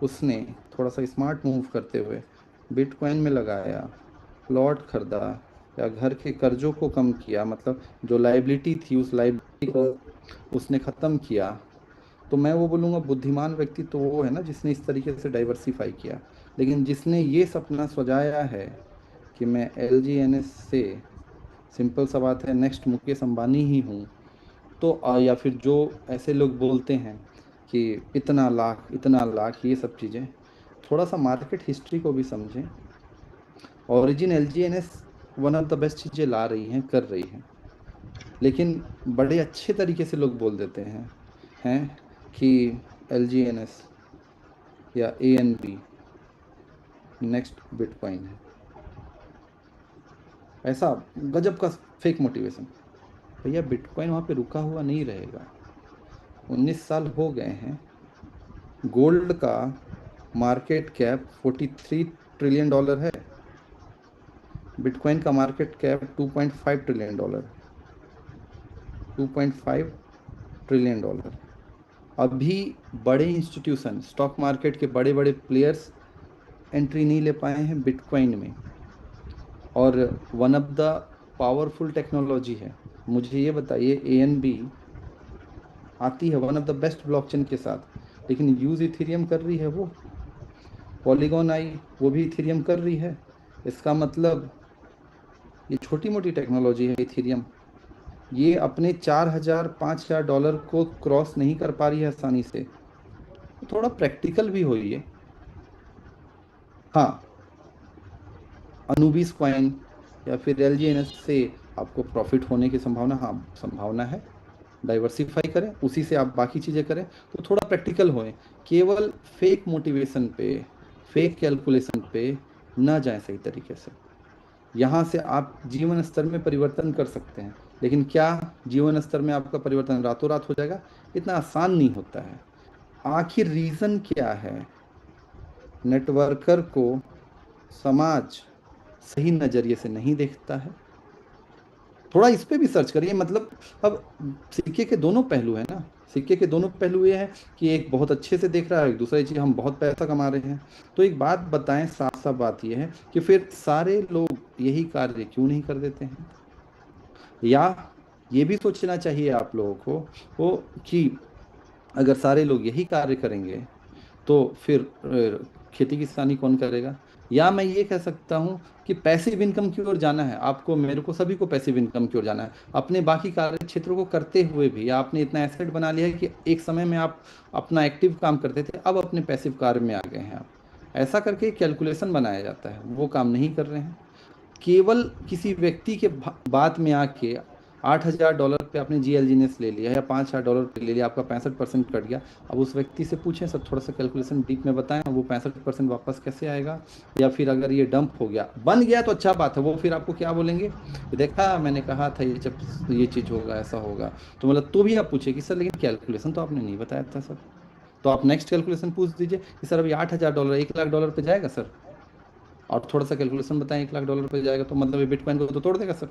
उसने थोड़ा सा स्मार्ट मूव करते हुए बिटकॉइन में लगाया, प्लॉट खरीदा, या घर के कर्जों को कम किया, मतलब जो लाइबिलिटी थी उस लाइबिलिटी को उसने ख़त्म किया, तो मैं वो बोलूँगा बुद्धिमान व्यक्ति तो वो है ना जिसने इस तरीके से डाइवर्सिफाई किया। लेकिन जिसने ये सपना सजाया है कि मैं LGNS से, सिंपल सा बात है, नेक्स्ट मुकेश अंबानी ही हूँ, तो या फिर जो ऐसे लोग बोलते हैं कि इतना लाख ये सब चीज़ें, थोड़ा सा मार्केट हिस्ट्री को भी समझें। Origin LGNS one of the best चीज़ें ला रही हैं, कर रही हैं, लेकिन बड़े अच्छे तरीके से लोग बोल देते हैं कि LGNS या ANB नेक्स्ट बिटकॉइन है। ऐसा गजब का फेक मोटिवेशन। भैया बिटकॉइन वहाँ पे रुका हुआ नहीं रहेगा। 19 साल हो गए हैं, गोल्ड का मार्केट कैप $43 ट्रिलियन है, बिटकॉइन का मार्केट कैप $2.5 ट्रिलियन, $2.5 ट्रिलियन। अभी बड़े इंस्टीट्यूशन, स्टॉक मार्केट के बड़े बड़े प्लेयर्स एंट्री नहीं ले पाए हैं बिटकॉइन में, और one of the powerful technology है। मुझे ये बताइए, ANB आती है one of the best blockchain के साथ, लेकिन यूज इथेरियम कर रही है वो। पॉलीगॉन आई, वो भी इथेरियम कर रही है। इसका मतलब ये छोटी मोटी टेक्नोलॉजी है इथेरियम, ये अपने 4,000 $5,000 को क्रॉस नहीं कर पा रही है आसानी से। तो थोड़ा प्रैक्टिकल भी होइए। हाँ, अनुबिस कॉइन या फिर LGNS से आपको प्रॉफिट होने की संभावना, हाँ संभावना है। डाइवर्सिफाई करें, उसी से आप बाकी चीज़ें करें, तो थोड़ा प्रैक्टिकल होएं। केवल फेक मोटिवेशन पे, फेक कैलकुलेशन पे ना जाएं सही तरीके से। यहाँ से आप जीवन स्तर में परिवर्तन कर सकते हैं, लेकिन क्या जीवन स्तर में आपका परिवर्तन रातों रात हो जाएगा? इतना आसान नहीं होता है। आखिर रीज़न क्या है? नेटवर्कर को समाज सही नज़रिए से नहीं देखता है। थोड़ा इस पे भी सर्च करिए। मतलब अब सिक्के के दोनों पहलू है ना, सिक्के के दोनों पहलू ये हैं कि एक बहुत अच्छे से देख रहा है, एक दूसरी चीज़ हम बहुत पैसा कमा रहे हैं। तो एक बात बताएं, साफ साफ बात ये है कि फिर सारे लोग यही कार्य क्यों नहीं कर देते हैं? या ये भी सोचना चाहिए आप लोगों को वो कि अगर सारे लोग यही कार्य करेंगे तो फिर खेती किसानी कौन करेगा? या मैं ये कह सकता हूँ कि पैसिव इनकम की ओर जाना है आपको, मेरे को, सभी को पैसिव इनकम की ओर जाना है, अपने बाकी कार्य क्षेत्रों को करते हुए भी। या आपने इतना एसेट बना लिया है कि एक समय में आप अपना एक्टिव काम करते थे, अब अपने पैसिव कार्य में आ गए हैं आप। ऐसा करके कैलकुलेशन बनाया जाता है, वो काम नहीं कर रहे हैं। केवल किसी व्यक्ति के बात में आके $8,000 पे आपने GLGNS ले लिया, या $5,000 पे ले लिया, आपका 65% कट गया। अब उस व्यक्ति से पूछें सर, थोड़ा सा कैलकुलेशन डीप में बताएं, वो 65% वापस कैसे आएगा? या फिर अगर ये डंप हो गया, बन गया तो अच्छा बात है, वो फिर आपको क्या बोलेंगे? देखा, मैंने कहा था ये जब ये चीज़ होगा ऐसा होगा। तो मतलब तो भी आप पूछे कि सर लेकिन कैलकुलेशन तो आपने नहीं बताया था सर। तो आप नेक्स्ट कैलकुलेशन पूछ दीजिए कि सर अभी $8,000 $1,00,000 पे जाएगा सर, और थोड़ा सा कैलकुलेशन बताएं, $1,00,000 पे जाएगा तो मतलब ये बिटकॉइन को तो तोड़ देगा सर।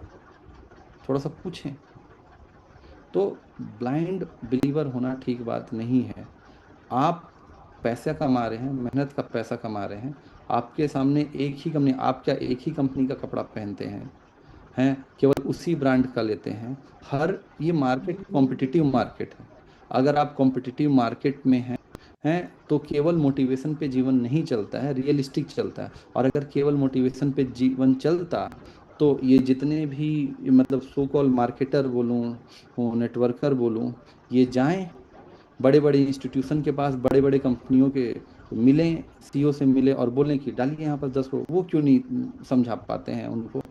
थोड़ा सा पूछें। तो ब्लाइंड बिलीवर होना ठीक बात नहीं है। आप पैसा कमा रहे हैं, मेहनत का पैसा कमा रहे हैं, आपके सामने एक ही कंपनी, आप क्या एक ही कंपनी का कपड़ा पहनते हैं केवल उसी ब्रांड का लेते हैं? हर ये मार्केट कॉम्पिटिटिव मार्केट है। अगर आप कॉम्पिटिटिव मार्केट में हैं तो केवल मोटिवेशन पे जीवन नहीं चलता है, रियलिस्टिक चलता है। और अगर केवल मोटिवेशन पे जीवन चलता तो ये जितने भी मतलब सो कॉल मार्केटर बोलूँ, नेटवर्कर बोलूँ, ये जाएं बड़े बड़े इंस्टीट्यूशन के पास, बड़े बड़े कंपनियों के मिलें, CEO से मिले और बोलें कि डालिए यहाँ पर 10 वो क्यों नहीं समझा पाते हैं उनको?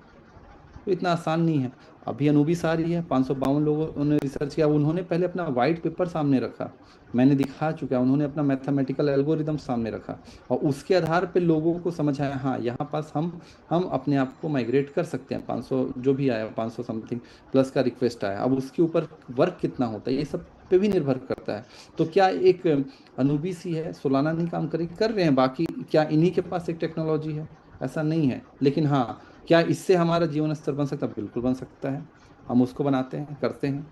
तो इतना आसान नहीं है। अभी अनुबिस आ रही है, 552 लोगों ने रिसर्च किया, उन्होंने पहले अपना वाइट पेपर सामने रखा, मैंने दिखा चुका है, उन्होंने अपना मैथमेटिकल एल्गोरिदम सामने रखा और उसके आधार पे लोगों को समझ आया हाँ यहाँ पास हम अपने आप को माइग्रेट कर सकते हैं। 500 जो भी आया, 500 समथिंग प्लस का रिक्वेस्ट आया, अब उसके ऊपर वर्क कितना होता है ये सब पे भी निर्भर करता है। तो क्या एक अनुबीस ही है सोलाना नहीं काम कर रहे हैं, बाकी क्या इन्हीं के पास एक टेक्नोलॉजी है? ऐसा नहीं है। लेकिन हाँ, क्या इससे हमारा जीवन स्तर बन सकता है? बिल्कुल बन सकता है। हम उसको बनाते हैं, करते हैं।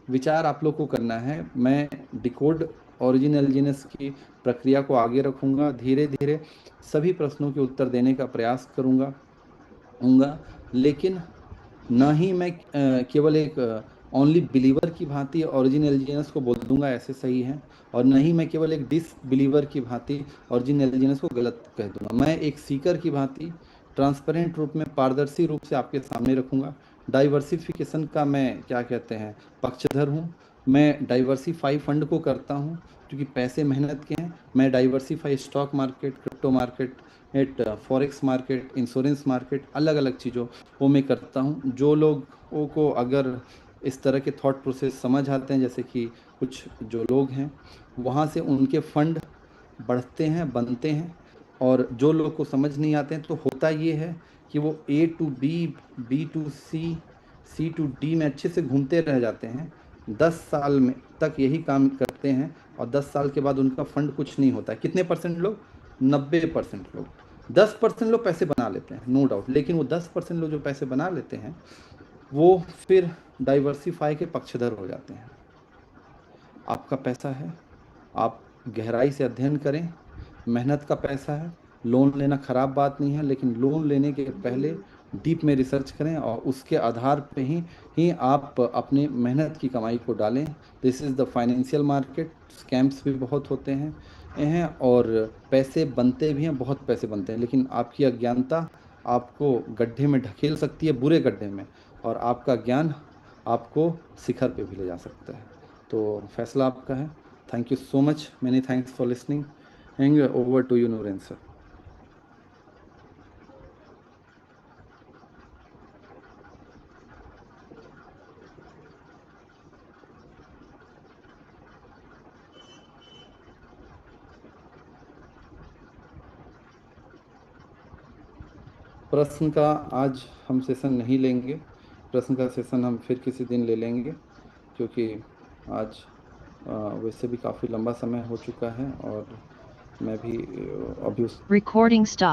विचार आप लोग को करना है। मैं डिकोड ओरिजिन एलिजिनेस की प्रक्रिया को आगे रखूंगा, धीरे धीरे सभी प्रश्नों के उत्तर देने का प्रयास करूंगा। लेकिन ना ही मैं केवल एक ओनली बिलीवर की भांति ओरिजिन एलिजिनेस को बोल दूंगा ऐसे सही है, और न ही मैं केवल एक डिसबिलीवर की भांति ओरिजिन एलिजिनेस को गलत कह दूंगा। मैं एक सीकर की भांति ट्रांसपेरेंट रूप में, पारदर्शी रूप से आपके सामने रखूंगा। डाइवर्सिफिकेशन का मैं क्या कहते हैं पक्षधर हूँ। मैं डाइवर्सिफाई फंड को करता हूँ क्योंकि पैसे मेहनत के हैं। मैं diversify stock market, crypto market, forex market, insurance market, अलग अलग चीज़ों वो मैं करता हूँ। जो लोगों को अगर इस तरह के थॉट प्रोसेस समझ आते हैं, जैसे कि कुछ जो लोग हैं, वहाँ से उनके फंड बढ़ते हैं, बनते हैं। और जो लोग को समझ नहीं आते हैं तो होता ये है कि वो A to B, B to C, C to D में अच्छे से घूमते रह जाते हैं। 10 साल में तक यही काम करते हैं और 10 साल के बाद उनका फंड कुछ नहीं होता है। कितने परसेंट लोग? 90% लोग। 10% लोग पैसे बना लेते हैं, नो डाउट, लेकिन वो 10% लोग जो पैसे बना लेते हैं वो फिर डाइवर्सिफाई के पक्षधर हो जाते हैं। आपका पैसा है, आप गहराई से अध्ययन करें, मेहनत का पैसा है। लोन लेना खराब बात नहीं है, लेकिन लोन लेने के पहले डीप में रिसर्च करें और उसके आधार पे ही आप अपने मेहनत की कमाई को डालें। This is the financial market. Scams भी बहुत होते हैं और पैसे बनते भी हैं, बहुत पैसे बनते हैं, लेकिन आपकी अज्ञानता आपको गड्ढे में ढकेल सकती है, बुरे गड्ढे में, और आपका ज्ञान आपको शिखर पे भी ले जा सकता है। तो फैसला आपका है। Thank you so much, many thanks for listening and over to you Nooren sir. प्रश्न का आज हम सेशन नहीं लेंगे, प्रश्न का सेशन हम फिर किसी दिन ले लेंगे, क्योंकि आज वैसे भी काफ़ी लंबा समय हो चुका है और मैं भी अभी उस
Recording stop.